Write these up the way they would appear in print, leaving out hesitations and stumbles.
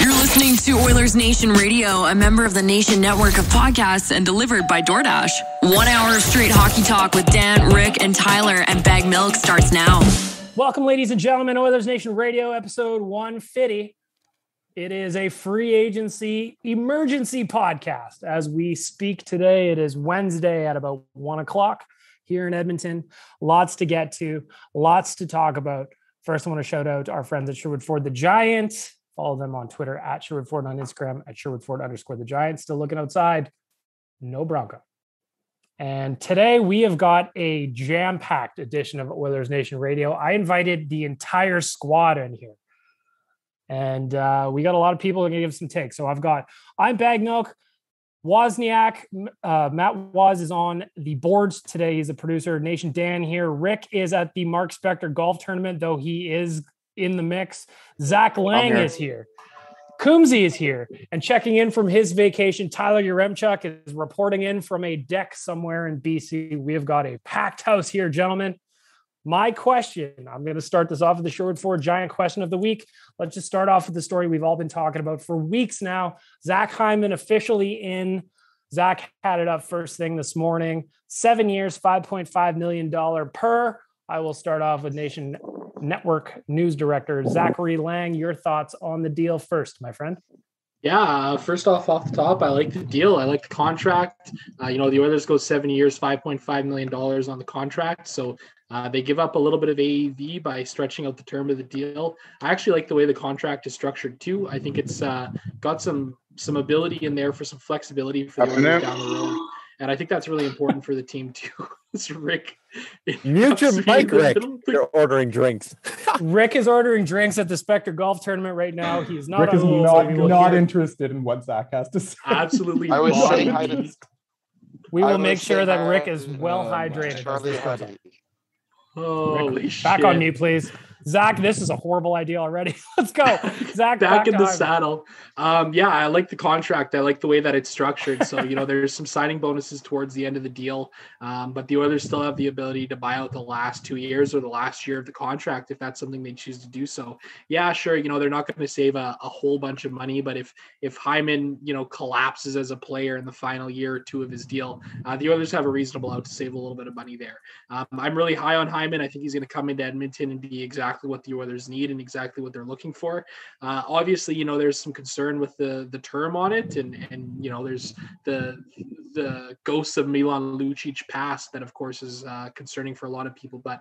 You're listening to Oilersnation Radio, a member of the Nation network of podcasts and delivered by DoorDash. 1 hour of straight hockey talk with Dan, Rick, and Tyler and Bag Milk starts now. Welcome, ladies and gentlemen, Oilersnation Radio, episode 150. It is a free agency emergency podcast. As we speak today, it is Wednesday at about 1 o'clock here in Edmonton. Lots to get to, lots to talk about. First, I want to shout out our friends at Sherwood Ford the Giant. Follow them on Twitter at Sherwood Ford, on Instagram at Sherwood Ford _the Giant. Still looking outside. No Bronco. And today we have got a jam-packed edition of Oilers Nation Radio. I invited the entire squad in here. And we got a lot of people that are going to give some takes. So I'm Bag Milk. Wozniak, Matt Woz is on the boards today. He's a producer. Nation Dan here. Rick is at the Mark Spector golf tournament, though he is in the mix. Zach Lang is here. Coombsy is here. And checking in from his vacation, Tyler Yaremchuk is reporting in from a deck somewhere in BC. We have got a packed house here, gentlemen. My question, I'm going to start this off with the Sherwood Ford Giant question of the week. Let's just start off with the story we've all been talking about for weeks now. Zach Hyman officially in. Zach had it up first thing this morning. 7 years, $5.5 million per. I will start off with Nation Network News Director Zachary Lang. Your thoughts on the deal first, my friend? Yeah, first off the top, I like the deal. I like the contract. The Oilers go 7 years, $5.5 million on the contract. So they give up a little bit of AAV by stretching out the term of the deal. I actually like the way the contract is structured too. I think it's got some ability in there for some flexibility for the Oilers down the road. And I think that's really important for the team too. It's Rick. Mute your mic, Rick. You're ordering drinks. Rick is ordering drinks at the Spectre Golf Tournament right now. He's not. Rick is not interested in what Zach has to say. Absolutely. I was saying hi to. We will make sure that Rick is well hydrated. Holy shit. Back on mute, please. Zach, this is a horrible idea already. Let's go. Zach, back in the saddle. I like the contract. I like the way that it's structured. So, there's some signing bonuses towards the end of the deal. But the Oilers still have the ability to buy out the last 2 years or the last year of the contract if that's something they choose to do. So, yeah, sure. They're not going to save a whole bunch of money. But if Hyman, collapses as a player in the final year or two of his deal, the Oilers have a reasonable out to save a little bit of money there. I'm really high on Hyman. I think he's going to come into Edmonton and be exactly what the Oilers need and exactly what they're looking for. Obviously, there's some concern with the term on it, and there's the ghosts of Milan Lucic past that, of course, is concerning for a lot of people. But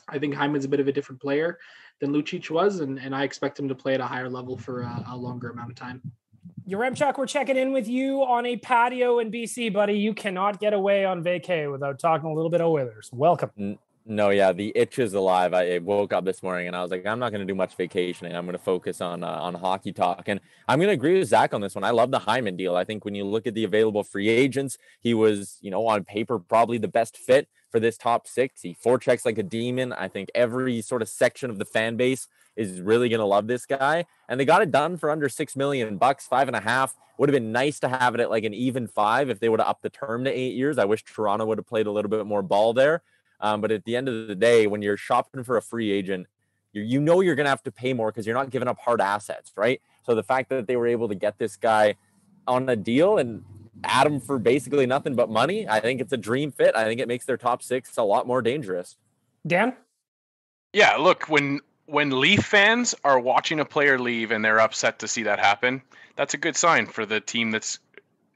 I think Hyman's a bit of a different player than Lucic was, and I expect him to play at a higher level for a longer amount of time. Yaremchuk, we're checking in with you on a patio in BC, buddy. You cannot get away on vacay without talking a little bit of Oilers. Welcome. No, yeah, the itch is alive. I woke up this morning and I was like, I'm not going to do much vacationing. I'm going to focus on hockey talk. And I'm going to agree with Zach on this one. I love the Hyman deal. I think when you look at the available free agents, he was, on paper, probably the best fit for this top six. He forechecks like a demon. I think every sort of section of the fan base is really going to love this guy. And they got it done for under $6 million, $5.5. Would have been nice to have it at like an even 5 if they would have upped the term to 8 years. I wish Toronto would have played a little bit more ball there. But at the end of the day, when you're shopping for a free agent, you're going to have to pay more because you're not giving up hard assets, right? So the fact that they were able to get this guy on a deal and add him for basically nothing but money, I think it's a dream fit. I think it makes their top six a lot more dangerous. Dan? Yeah, look, when Leaf fans are watching a player leave and they're upset to see that happen, that's a good sign for the team that's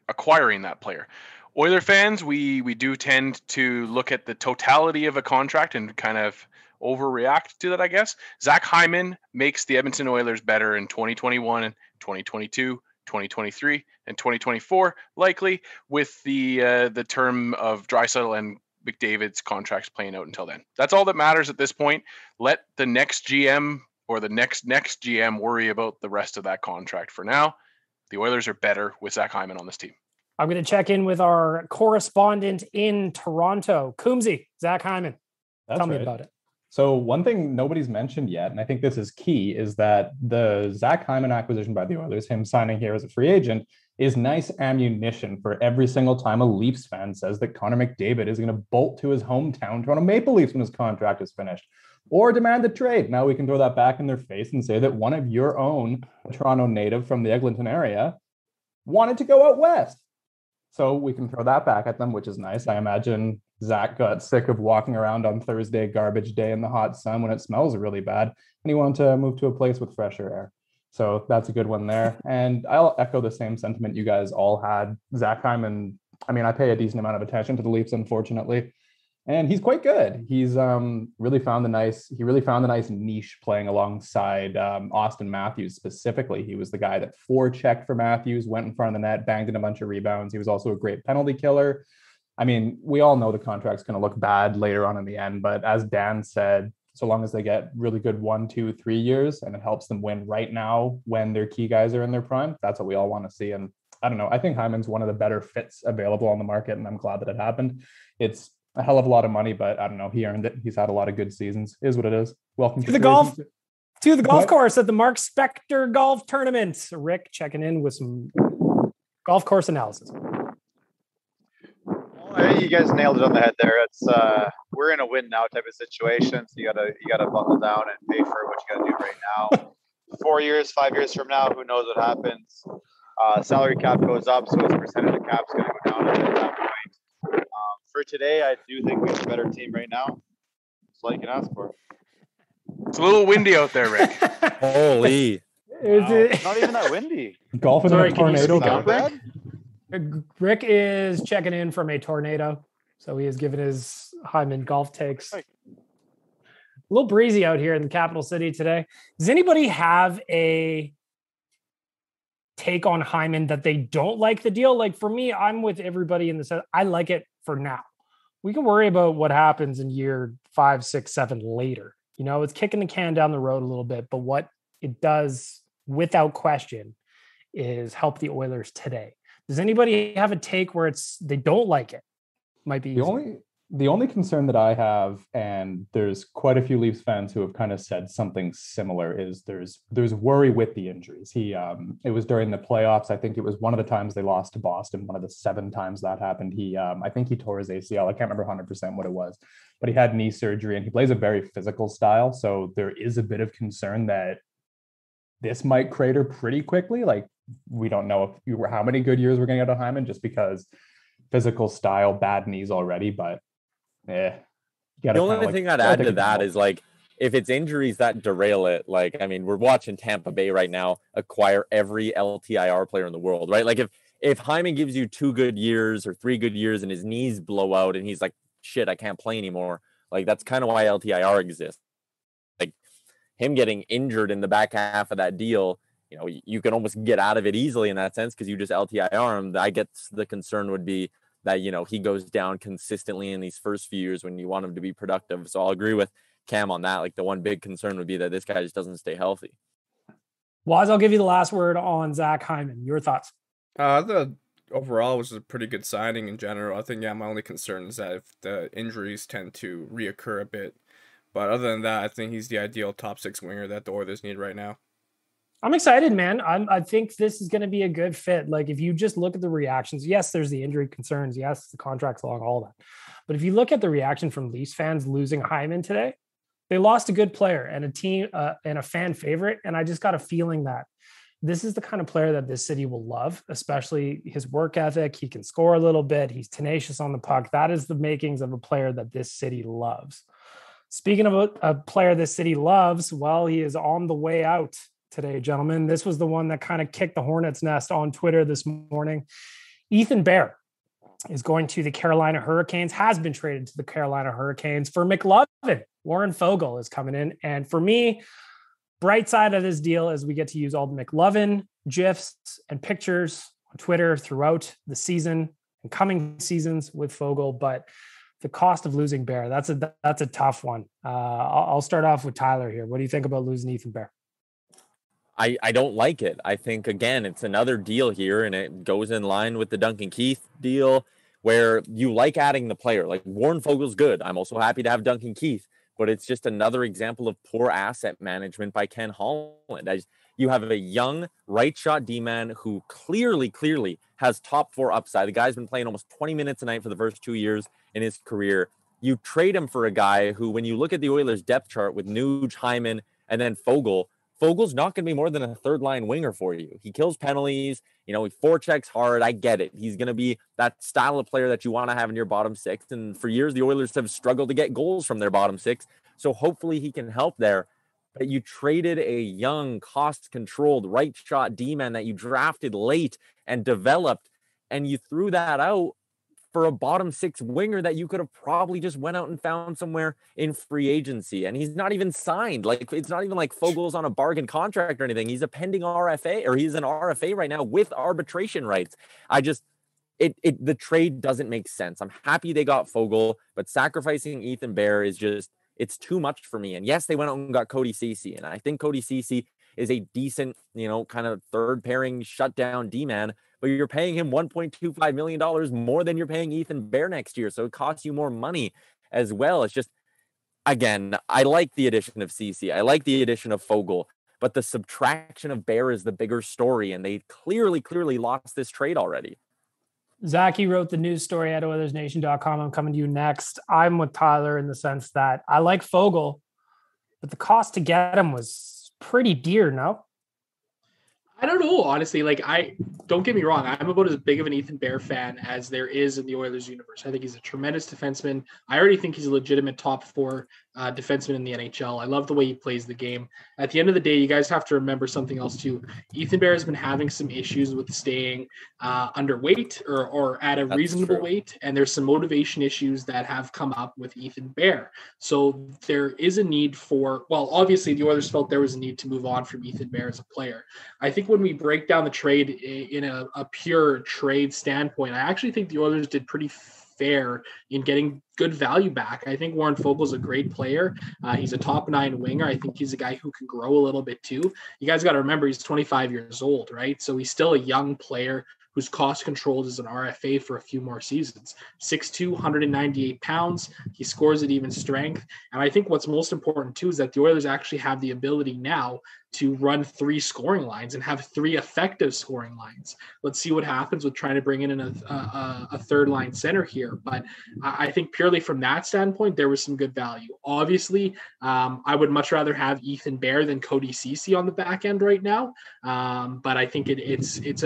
acquiring that player. Oiler fans, we do tend to look at the totality of a contract and kind of overreact to that, I guess. Zach Hyman makes the Edmonton Oilers better in 2021, 2022, 2023, and 2024, likely, with the term of Draisaitl and McDavid's contracts playing out until then. That's all that matters at this point. Let the next GM or the next GM worry about the rest of that contract. For now, the Oilers are better with Zach Hyman on this team. I'm going to check in with our correspondent in Toronto, Coombsy, Zach Hyman. Tell me about it. So one thing nobody's mentioned yet, and I think this is key, is that the Zach Hyman acquisition by the Oilers, him signing here as a free agent, is nice ammunition for every single time a Leafs fan says that Connor McDavid is going to bolt to his hometown Toronto Maple Leafs when his contract is finished. or demand a trade. Now we can throw that back in their face and say that one of your own, a Toronto native from the Eglinton area, wanted to go out west. So we can throw that back at them, which is nice. I imagine Zach got sick of walking around on Thursday, garbage day in the hot sun when it smells really bad, and he wanted to move to a place with fresher air. So that's a good one there. And I'll echo the same sentiment you guys all had. Zach Hyman, I mean, I pay a decent amount of attention to the Leafs, unfortunately, and he's quite good. He's really found the nice niche playing alongside Austin Matthews specifically. He was the guy that forechecked for Matthews, went in front of the net, banged in a bunch of rebounds. He was also a great penalty killer. I mean, we all know the contract's going to look bad later on in the end, but as Dan said, so long as they get really good 1, 2, 3 years and it helps them win right now when their key guys are in their prime, that's what we all want to see. And I don't know, I think Hyman's one of the better fits available on the market, and I'm glad that it happened. It's a hell of a lot of money, but I don't know, he earned it. He's had a lot of good seasons. Is what it is. Welcome to the golf course at the Mark Spector Golf Tournament. Rick checking in with some golf course analysis. You guys nailed it on the head there. It's we're in a win now type of situation, so you gotta buckle down and pay for what you gotta do right now. 4 years, 5 years from now, who knows what happens? Salary cap goes up, so his percentage of cap is going to go down at that point. For today, I do think we have a better team right now. That's all you can ask for. It's a little windy out there, Rick. Holy. Wow. Not even that windy. Golf in a tornado. Not bad. Rick is checking in from a tornado, so he has given his Hyman golf takes. A little breezy out here in the capital city today. Does anybody have a take on Hyman that they don't like the deal? Like for me, I'm with everybody in the set. I like it for now. We can worry about what happens in year 5, 6, 7 later. You know, it's kicking the can down the road a little bit, but what it does without question is help the Oilers today. Does anybody have a take where they don't like it? Might be the only concern that I have, and there's quite a few Leafs fans who have kind of said something similar, is there's worry with the injuries. It was during the playoffs. I think it was one of the times they lost to Boston, one of the 7 times that happened. I think he tore his ACL. I can't remember 100% what it was, but he had knee surgery and he plays a very physical style. So there is a bit of concern that this might crater pretty quickly. Like, we don't know how many good years we're going to get on Hyman just because physical style, bad knees already, but the only thing I'd add to that is, like, if it's injuries that derail it, like, I mean, we're watching Tampa Bay right now acquire every LTIR player in the world, right? Like, if Hyman gives you 2 good years or 3 good years and his knees blow out and he's like, shit, I can't play anymore. Like, that's kind of why LTIR exists. Like, him getting injured in the back half of that deal, you know, you can almost get out of it easily in that sense because you just LTIR him. I guess the concern would be that, you know, he goes down consistently in these first few years when you want him to be productive. So I'll agree with Cam on that. Like, the one big concern would be that this guy just doesn't stay healthy. Waz, I'll give you the last word on Zach Hyman. Your thoughts? The overall was a pretty good signing in general. I think, my only concern is that if the injuries tend to reoccur a bit. But other than that, I think he's the ideal top 6 winger that the Oilers need right now. I'm excited, man. I think this is going to be a good fit. Like, if you just look at the reactions, yes, there's the injury concerns. Yes, the contract's long, all that. But if you look at the reaction from Leafs fans losing Hyman today, they lost a good player and a team and a fan favorite. And I just got a feeling that this is the kind of player that this city will love, especially his work ethic. He can score a little bit. He's tenacious on the puck. That is the makings of a player that this city loves. Speaking of a player this city loves, well, he is on the way out today, gentlemen. This was the one that kind of kicked the hornet's nest on Twitter this morning. Ethan Bear is going to the Carolina Hurricanes, has been traded to the Carolina Hurricanes for McLovin. Warren Fogle is coming in. And for me, bright side of this deal is we get to use all the McLovin GIFs and pictures on Twitter throughout the season and coming seasons with Fogle. But the cost of losing Bear, that's a tough one. I'll start off with Tyler here. What do you think about losing Ethan Bear? I don't like it. I think, again, it's another deal here, and it goes in line with the Duncan Keith deal where you like adding the player. Like, Warren Fogle's good. I'm also happy to have Duncan Keith, but it's just another example of poor asset management by Ken Holland. You have a young right shot D-man who clearly has top 4 upside. The guy's been playing almost 20 minutes a night for the first 2 years in his career. you trade him for a guy who, when you look at the Oilers depth chart with Nuge, Hyman, and then Fogle, Fogle's not going to be more than a third line winger for you. He kills penalties. He forechecks hard. I get it. He's going to be that style of player that you want to have in your bottom six. And for years, the Oilers have struggled to get goals from their bottom six. So hopefully he can help there. But you traded a young, cost-controlled, right-shot D-man that you drafted late and developed, and you threw that out for a bottom six winger that you could have probably just went out and found somewhere in free agency. And he's not even signed. Like, it's not even like Fogle's on a bargain contract or anything. He's a pending RFA, or he's an RFA right now with arbitration rights. The trade doesn't make sense. I'm happy they got Fogle, but sacrificing Ethan Bear is just, it's too much for me. And yes, they went out and got Cody Ceci. And I think Cody Ceci is a decent, kind of third pairing shutdown D-man, but you're paying him $1.25 million more than you're paying Ethan Bear next year. So it costs you more money as well. It's just, again, I like the addition of Cece. I like the addition of Fogle, but the subtraction of Bear is the bigger story. And they clearly lost this trade already. Zach, you wrote the news story at Oilersnation.com. I'm coming to you next. I'm with Tyler in the sense that I like Fogle, but the cost to get him was pretty dear, no? I don't know, honestly. Don't get me wrong. I'm about as big of an Ethan Bear fan as there is in the Oilers universe. I think he's a tremendous defenseman. I already think he's a legitimate top four defenseman in the NHL. I love the way he plays the game. At the end of the day, you guys have to remember something else too. Ethan Bear has been having some issues with staying underweight or at a reasonable weight, and there's some motivation issues that have come up with Ethan Bear. So there is a need for, obviously the Oilers felt there was a need to move on from Ethan Bear as a player. I think when we break down the trade in a pure trade standpoint, I actually think the Oilers did pretty fair in getting good value back. I think Warren Fogle's a great player. He's a top 9 winger. I think he's a guy who can grow a little bit too. You guys got to remember he's 25 years old, right? So he's still a young player who's cost controlled as an RFA for a few more seasons. 6'2", 198 pounds. He scores at even strength. And I think what's most important too is that the Oilers actually have the ability now to run 3 scoring lines and have 3 effective scoring lines. Let's see what happens with trying to bring in a third line center here. But I think purely from that standpoint, there was some good value. Obviously, I would much rather have Ethan Bear than Cody Cece on the back end right now. But I think it's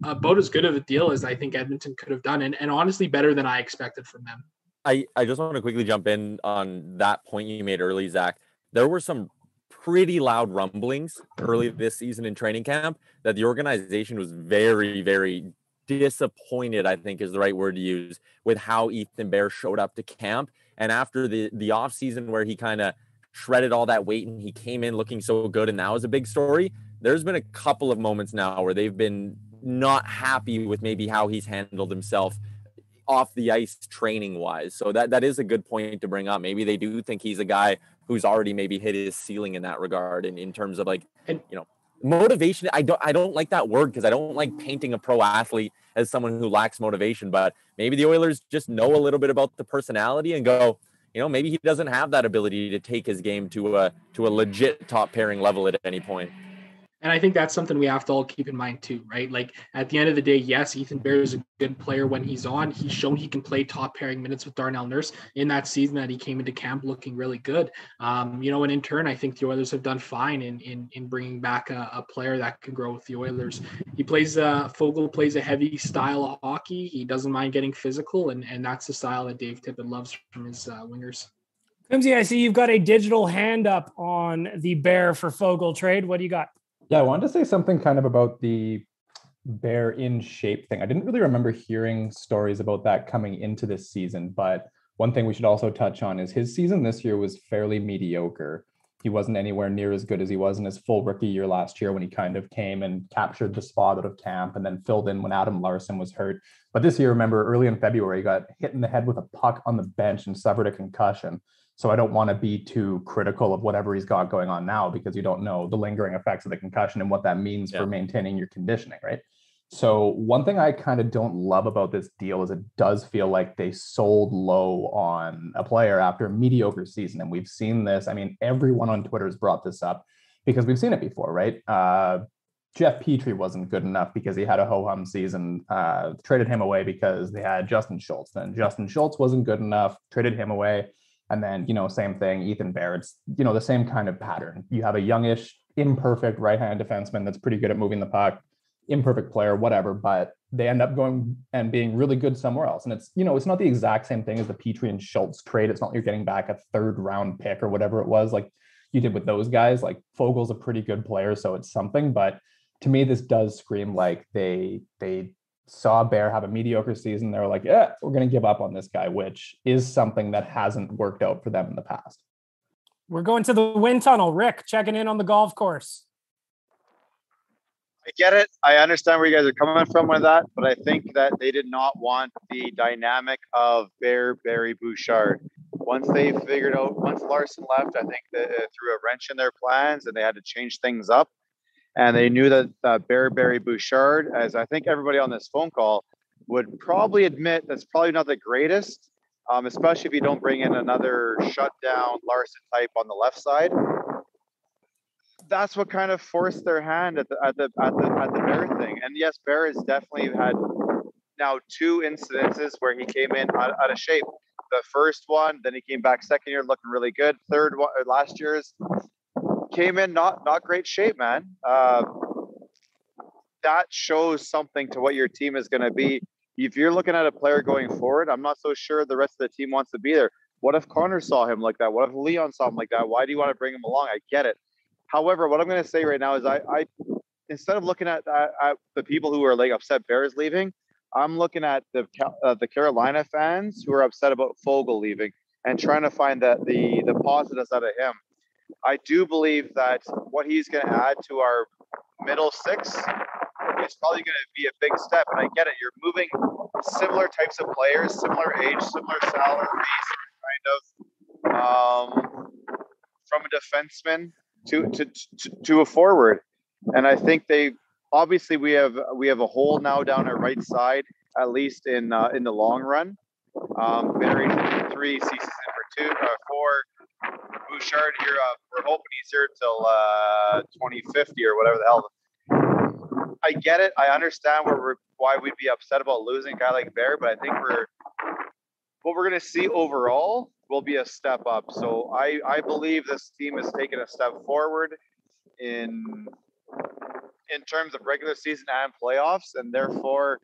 about as good of a deal as I think Edmonton could have done, and honestly better than I expected from them. I just want to quickly jump in on that point you made early, Zach. There were some pretty loud rumblings early this season in training camp that the organization was very, very disappointed, I think is the right word to use, with how Ethan Bear showed up to camp. And after the off season where he kind of shredded all that weight and he came in looking so good, and that was a big story, there's been a couple of moments now where they've been not happy with maybe how he's handled himself off the ice training wise. So that is a good point to bring up. Maybe they do think he's a guy who's already maybe hit his ceiling in that regard, in terms of motivation. I don't like that word because I don't like painting a pro athlete as someone who lacks motivation, but maybe the Oilers just know a little bit about the personality and go, maybe he doesn't have that ability to take his game to a legit top pairing level at any point. And I think that's something we have to all keep in mind too, right? Like at the end of the day, yes, Ethan Bear is a good player when he's on. He's shown he can play top pairing minutes with Darnell Nurse in that season that he came into camp looking really good. And in turn, I think the Oilers have done fine in bringing back a player that can grow with the Oilers. He plays, Fogle plays a heavy style of hockey. He doesn't mind getting physical, and that's the style that Dave Tippett loves from his wingers. Clemsy, I see you've got a digital hand up on the Bear for Fogle trade. What do you got? Yeah, I wanted to say something kind of about the Bear in shape thing. I didn't really remember hearing stories about that coming into this season, but one thing we should also touch on is his season this year was fairly mediocre. He wasn't anywhere near as good as he was in his full rookie year last year when he kind of came and captured the spot out of camp and then filled in when Adam Larsson was hurt. But this year, remember, early in February, he got hit in the head with a puck on the bench and suffered a concussion. So I don't want to be too critical of whatever he's got going on now because you don't know the lingering effects of the concussion and what that means for maintaining your conditioning, right? So one thing I kind of don't love about this deal is it does feel like they sold low on a player after a mediocre season. And we've seen this. I mean, everyone on Twitter has brought this up because we've seen it before, right? Jeff Petrie wasn't good enough because he had a ho-hum season, traded him away because they had Justin Schultz. Then Justin Schultz wasn't good enough, traded him away. And then, same thing, Ethan Bear. It's, the same kind of pattern. You have a youngish, imperfect right-hand defenseman that's pretty good at moving the puck, imperfect player, whatever, but they end up going and being really good somewhere else. And it's, it's not the exact same thing as the Petrie and Schultz trade. It's not like you're getting back a 3rd round pick or whatever it was like you did with those guys. Like Fogle's a pretty good player, so it's something, but to me, this does scream like they saw Bear have a mediocre season. They were like, yeah, we're going to give up on this guy, which is something that hasn't worked out for them in the past. We're going to the wind tunnel. Rick, checking in on the golf course. I get it. I understand where you guys are coming from with that, but I think that they did not want the dynamic of Bear, Barry, Bouchard. Once Larsson left, I think that threw a wrench in their plans and they had to change things up. And they knew that Barry Bouchard, as I think everybody on this phone call would probably admit, that's probably not the greatest, especially if you don't bring in another shutdown Larsson type on the left side. That's what kind of forced their hand at the Bear thing. And yes, Bear has definitely had now 2 incidences where he came in out of shape. The first one, then he came back second year looking really good. Third one, last year's. Came in not great shape, man. That shows something to what your team is going to be. If you're looking at a player going forward, I'm not so sure the rest of the team wants to be there. What if Connor saw him like that? What if Leon saw him like that? Why do you want to bring him along? I get it. However, what I'm going to say right now is I instead of looking at the people who are like upset Bears leaving, I'm looking at the Carolina fans who are upset about Fogle leaving and trying to find the positives out of him. I do believe that what he's going to add to our middle 6 is probably going to be a big step. And I get it. You're moving similar types of players, similar age, similar salary, kind of from a defenseman to a forward. And I think obviously we have a hole now down our right side, at least in the long run. Barry 3, Cece for 2, 4. Bouchard here, we're hoping he's here till 2050 or whatever the hell. I get it. I understand why we'd be upset about losing a guy like Bear, but I think what we're going to see overall will be a step up. So I believe this team has taken a step forward in terms of regular season and playoffs, and therefore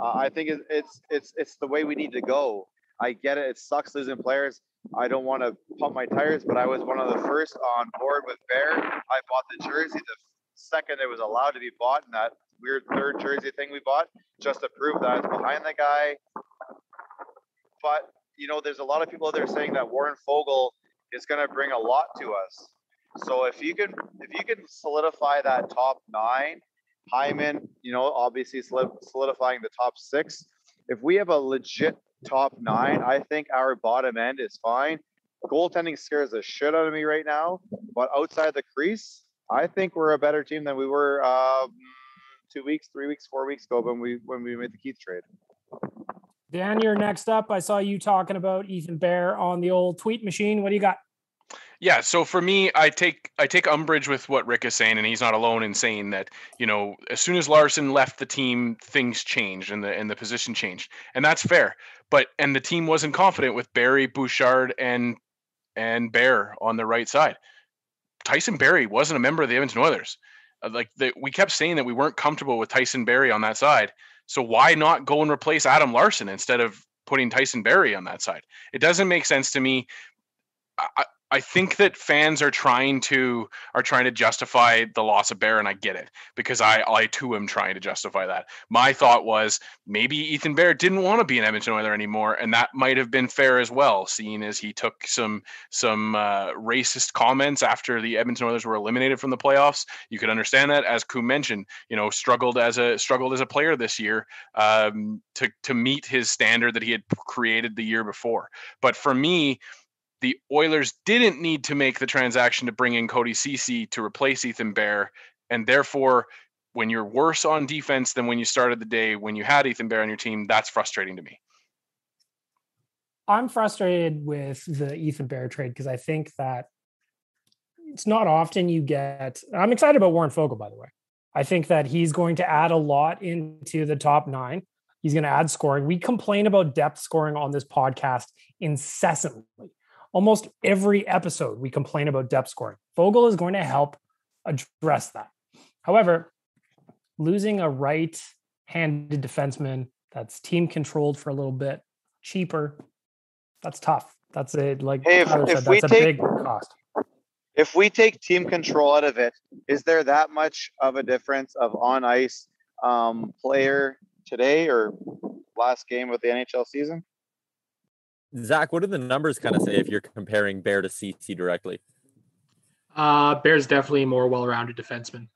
I think it's the way we need to go. I get it. It sucks losing players. I don't want to pump my tires, but I was one of the first on board with Bear. I bought the jersey the second it was allowed to be bought, in that weird 3rd jersey thing we bought, just to prove that I was behind the guy. But, there's a lot of people out there saying that Warren Fogle is going to bring a lot to us. So if you can solidify that top 9, Hyman, obviously solidifying the top 6. If we have a legit top 9, I think our bottom end is fine. Goaltending scares the shit out of me right now, but outside the crease, I think we're a better team than we were 2 weeks, 3 weeks, 4 weeks ago when we made the Keith trade. Dan, you're next up. I saw you talking about Ethan Bear on the old tweet machine. What do you got? Yeah, so for me, I take umbrage with what Rick is saying, and he's not alone in saying that, as soon as Larsson left the team, things changed and the position changed. And that's fair. And the team wasn't confident with Barry, Bouchard, and Bear on the right side. Tyson Barry wasn't a member of the Edmonton Oilers. We kept saying that we weren't comfortable with Tyson Barry on that side. So why not go and replace Adam Larsson instead of putting Tyson Barry on that side? It doesn't make sense to me. I think that fans are trying to justify the loss of Bear, and I get it, because I too am trying to justify that. My thought was maybe Ethan Bear didn't want to be an Edmonton Oiler anymore, and that might have been fair as well, seeing as he took some racist comments after the Edmonton Oilers were eliminated from the playoffs. You could understand that, as Koo mentioned, struggled as a player this year to meet his standard that he had created the year before. But for me, the Oilers didn't need to make the transaction to bring in Cody Cece to replace Ethan Bear, and therefore, when you're worse on defense than when you started the day, when you had Ethan Bear on your team, that's frustrating to me. I'm frustrated with the Ethan Bear trade because I think that it's not often you get. I'm excited about Warren Fogle, by the way. I think that he's going to add a lot into the top 9. He's going to add scoring. We complain about depth scoring on this podcast incessantly. Almost every episode, we complain about depth scoring. Fogle is going to help address that. However, losing a right-handed defenseman that's team controlled for a little bit, cheaper, that's tough. That's a big cost. If we take team control out of it, is there that much of a difference of on ice player today or last game of the NHL season? Zach, what do the numbers kind of say if you're comparing Bear to Cece directly? Bear's definitely a more well-rounded defenseman,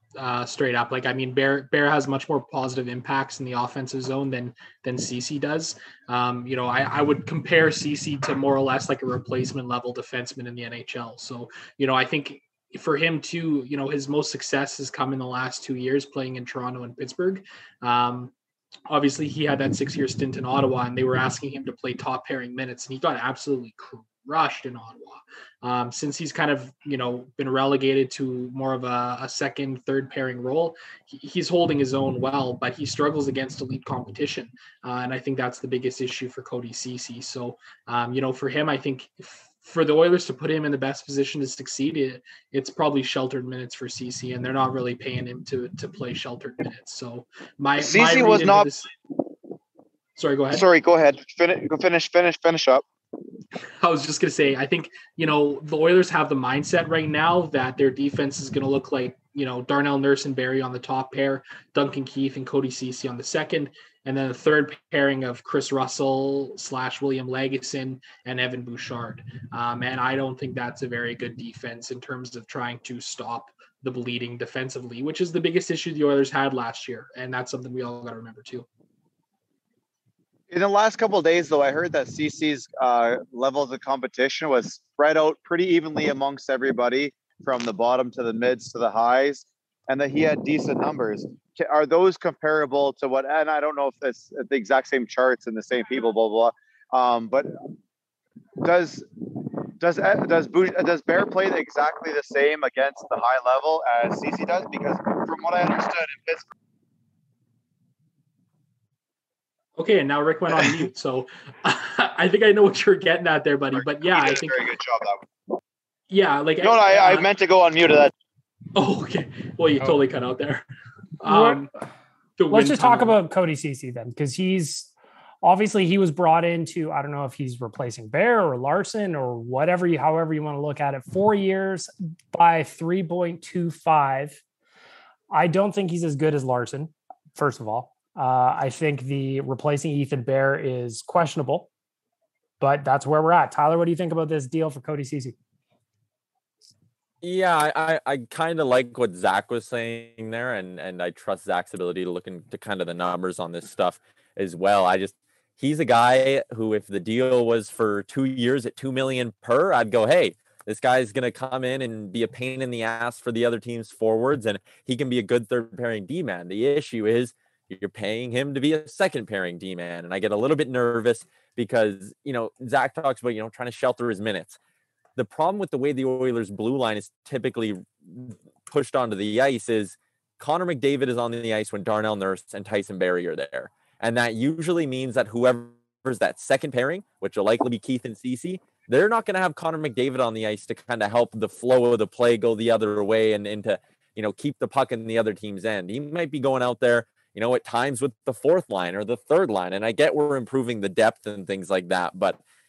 straight up. Bear has much more positive impacts in the offensive zone than Cece does. I would compare Cece to more or less like a replacement level defenseman in the NHL. So, I think for him too, his most success has come in the last 2 years playing in Toronto and Pittsburgh. Obviously he had that 6-year stint in Ottawa and they were asking him to play top pairing minutes and he got absolutely crushed in Ottawa. Since he's kind of, been relegated to more of a second, third pairing role, he's holding his own well, but he struggles against elite competition. And I think that's the biggest issue for Cody Cece. So, for him, I think for the Oilers to put him in the best position to succeed, it's probably sheltered minutes for Cece, and they're not really paying him to play sheltered minutes. So Cece was not. Sorry, go ahead. Sorry, go ahead. Finish up. I was just going to say, I think, the Oilers have the mindset right now that their defense is going to look like, Darnell Nurse and Barry on the top pair, Duncan Keith and Cody Cece on the second, and then the third pairing of Chris Russell / William Lagesson and Evan Bouchard. And I don't think that's a very good defense in terms of trying to stop the bleeding defensively, which is the biggest issue the Oilers had last year. And that's something we all got to remember too. In the last couple of days, though, I heard that CC's levels of competition was spread out pretty evenly amongst everybody from the bottom to the mids to the highs, and that he had decent numbers. Are those comparable to what, and I don't know if it's the exact same charts and the same people, blah, blah, but does Bear play exactly the same against the high level as CC does? Because from what I understood in Pittsburgh, okay, and now Rick went on mute, so I think I know what you're getting at there, buddy. But yeah, I think very good job that one. Yeah, I meant to go on mute of that. Oh, okay. Well, you totally cut out there. Let's just talk about Cody Cece then, because he was brought into, I don't know if he's replacing Bear or Larsson or however you want to look at it. 4 years by 3.25. I don't think he's as good as Larsson, first of all. I think the replacing Ethan Bear is questionable, but that's where we're at. Tyler, what do you think about this deal for Cody Cece? Yeah, I kind of like what Zach was saying there, and I trust Zach's ability to look into kind of the numbers on this stuff as well. He's a guy who, if the deal was for 2 years at $2 million per, I'd go, hey, this guy's going to come in and be a pain in the ass for the other team's forwards, and he can be a good third pairing D-man. The issue is you're paying him to be a second pairing D-man, and I get a little bit nervous because, Zach talks about, trying to shelter his minutes. The problem with the way the Oilers' blue line is typically pushed onto the ice is Connor McDavid is on the ice when Darnell Nurse and Tyson Barrie are there. And that usually means that whoever's that second pairing, which will likely be Keith and Cece, they're not going to have Connor McDavid on the ice to kind of help the flow of the play go the other way and to, keep the puck in the other team's end. He might be going out there, at times with the fourth line or the third line. And I get we're improving the depth and things like that,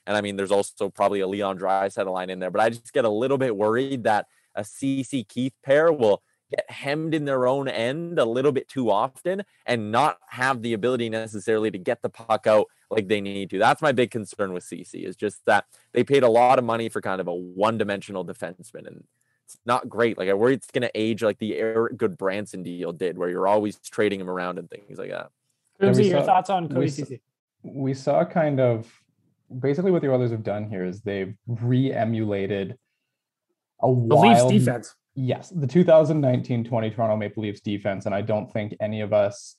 and I mean, there's also probably a Leon Draisaitl line in there, but I just get a little bit worried that a CC Keith pair will get hemmed in their own end a little bit too often and not have the ability necessarily to get the puck out like they need to. That's my big concern with CC, is just that they paid a lot of money for kind of a one-dimensional defenseman, and it's not great. Like, I worry it's going to age like the Eric Goodbranson deal did, where you're always trading him around and things like that. Your thoughts on Cody Cece? We saw kind of basically what the Oilers have done here is they've re-emulated the Leafs defense. Yes, the 2019-20 Toronto Maple Leafs defense, and I don't think any of us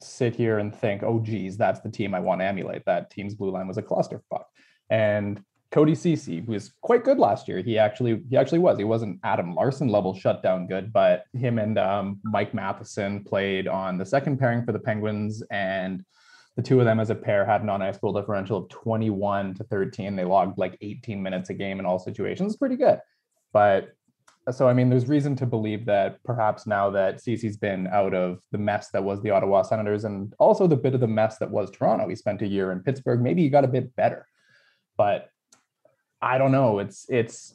sit here and think, oh, geez, that's the team I want to emulate. That team's blue line was a clusterfuck. And Cody Cece was quite good last year. He actually was. He wasn't Adam Larsson level shutdown good, but him and Mike Matheson played on the second pairing for the Penguins, and the two of them as a pair had an on-ice goal differential of 21-13. They logged like 18 minutes a game in all situations. It's pretty good. But so, I mean, there's reason to believe that perhaps now that Cece's been out of the mess that was the Ottawa Senators and also the bit of the mess that was Toronto, he spent a year in Pittsburgh, maybe he got a bit better. But I don't know. It's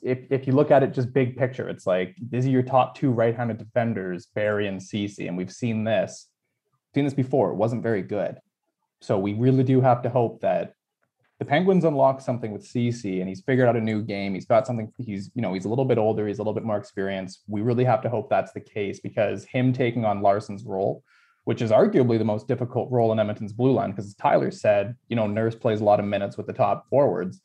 if you look at it just big picture, it's like, these are your top two right-handed defenders, Barry and Cece, and we've seen this before. It wasn't very good. So we really do have to hope that the Penguins unlock something with Cece, and he's figured out a new game. He's got something. He's a little bit older. He's a little bit more experienced. We really have to hope that's the case, because him taking on Larsson's role, which is arguably the most difficult role in Edmonton's blue line, because as Tyler said, Nurse plays a lot of minutes with the top forwards.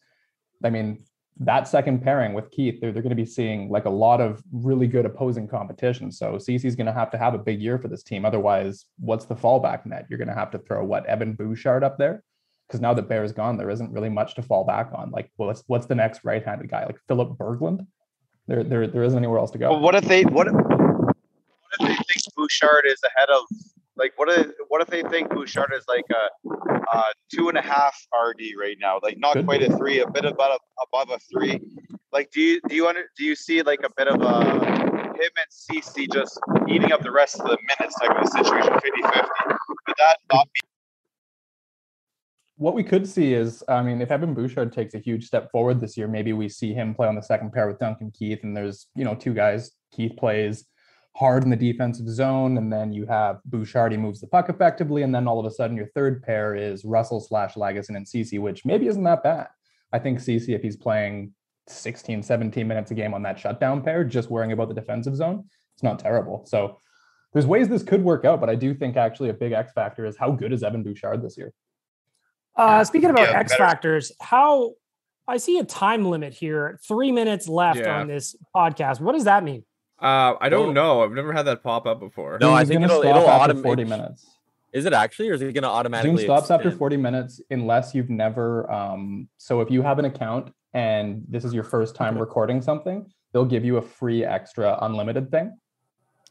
I mean, that second pairing with Keith, they're going to be seeing like a lot of really good opposing competition. So Cece's going to have a big year for this team. Otherwise, what's the fallback net? You're going to have to throw Evan Bouchard up there, because now that Bear's gone, there isn't really much to fall back on. Like, well, what's the next right-handed guy? Like Philip Berglund? There isn't anywhere else to go. Well, what if they think Bouchard is ahead of, like, what if they think Bouchard is like a 2.5 RD right now, like not quite a 3, a bit above a 3? Like, do you see like a bit of a him and Cece just eating up the rest of the minutes type of a situation, 50-50? Would that not be? What we could see is, I mean, if Evan Bouchard takes a huge step forward this year, maybe we see him play on the second pair with Duncan Keith, and there's two guys. Keith plays hard in the defensive zone, and then you have Bouchard, he moves the puck effectively, and then all of a sudden your third pair is Russell/Lagesson and Cece, which maybe isn't that bad. I think Cece, if he's playing 16, 17 minutes a game on that shutdown pair, just worrying about the defensive zone, it's not terrible. So there's ways this could work out, but I do think actually a big X factor is how good is Evan Bouchard this year? Speaking about X factors, how I see a time limit here, 3 minutes left on this podcast. What does that mean? I don't know. I've never had that pop up before. No, I think it'll after 40 minutes. Is it actually, or is it going to automatically? Zoom stops after 40 minutes unless you've never. So if you have an account and this is your first time recording something, they'll give you a free extra unlimited thing.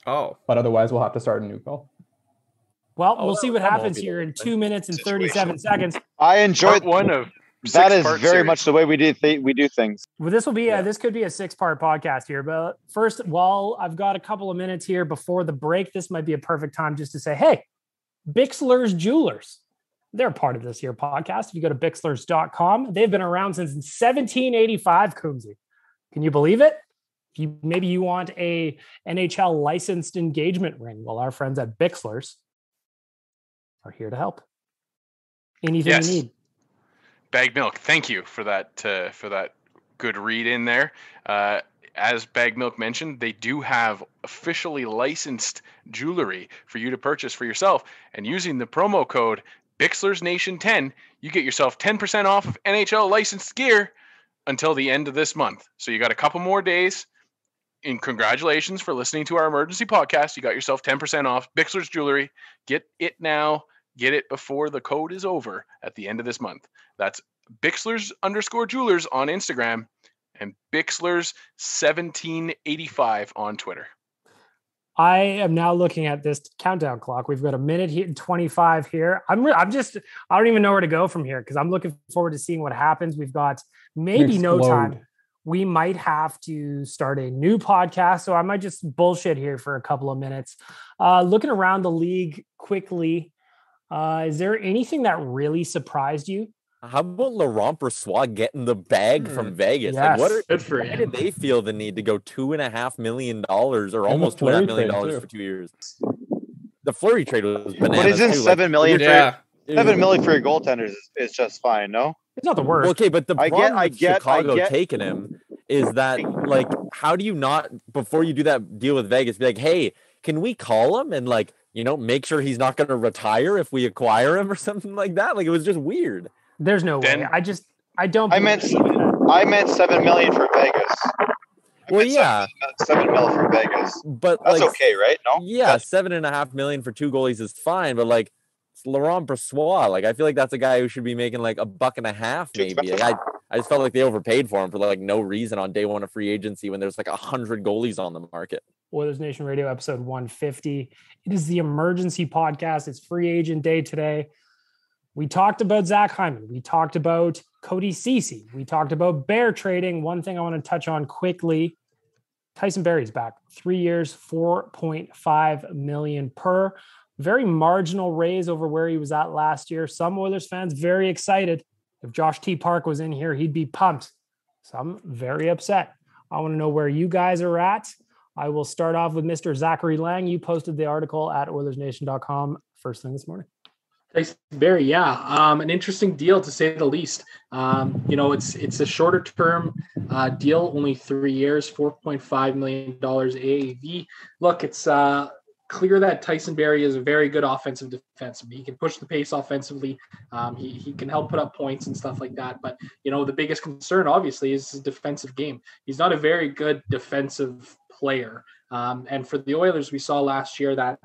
Oh. But otherwise, we'll have to start a new call. Well, we'll see what happens here in 2 minutes and 37 seconds. I enjoyed one of. That is very much the way we do things. Well, this will be this could be a 6-part podcast here. But first, while I've got a couple of minutes here before the break, this might be a perfect time just to say, hey, Bixler's Jewelers. They're part of this here podcast. If you go to Bixlers.com, they've been around since 1785, Coombsy. Can you believe it? Maybe you want a NHL licensed engagement ring. Well, our friends at Bixlers are here to help. Anything you need. Bag Milk, thank you for that good read in there. As Bag Milk mentioned, they do have officially licensed jewelry for you to purchase for yourself. And using the promo code BixlersNation10, you get yourself 10% off of NHL licensed gear until the end of this month. So you got a couple more days. And congratulations for listening to our emergency podcast. You got yourself 10% off Bixler's Jewelry. Get it now. Get it before the code is over at the end of this month. That's Bixlers_Jewelers on Instagram and Bixlers1785 on Twitter. I am now looking at this countdown clock. We've got a minute here and 25 here. I don't even know where to go from here because I'm looking forward to seeing what happens. We've got maybe no time. We might have to start a new podcast. So I might just bullshit here for a couple of minutes. Looking around the league quickly, is there anything that really surprised you? How about Laurent Brossoit getting the bag from Vegas? Yes. Like, why did they feel the need to go $2.5 million or almost $2.5 million for 2 years? The Fleury trade was bananas. But isn't $7 million? Yeah. $7 million for your goaltenders is just fine, no? It's not the worst. Well, okay, but the problem with Chicago taking him is that, like, how do you not, before you do that deal with Vegas, be like, hey, can we call him and, like, make sure he's not going to retire if we acquire him or something like that? Like, it was just weird. There's no way. I don't. I meant $7 million for Vegas. Well, yeah, $7 million for Vegas, but that's like, okay, right? No, yeah, $7.5 million for 2 goalies is fine, but like it's Laurent Brossoit. Like, I feel like that's a guy who should be making like $1.50 maybe. Like, I just felt like they overpaid for him for like no reason on day one of free agency when there's like 100 goalies on the market. Oilers Nation Radio episode 150. It is the emergency podcast. It's free agent day today. We talked about Zach Hyman. We talked about Cody Cece. We talked about Bear trading. One thing I want to touch on quickly, Tyson Barry's back. 3 years, $4.5 million per. Very marginal raise over where he was at last year. Some Oilers fans very excited. If Josh T. Park was in here, he'd be pumped. Some very upset. I want to know where you guys are at. I will start off with Mr. Zachary Lang. You posted the article at OilersNation.com first thing this morning. Tyson Barry, yeah, an interesting deal to say the least. It's a shorter term deal, only 3 years, $4.5 million AAV. Look, it's clear that Tyson Barry is a very good offensive defenseman. He can push the pace offensively. He can help put up points and stuff like that. But, the biggest concern, obviously, is his defensive game. He's not a very good defensive player. And for the Oilers, we saw last year that,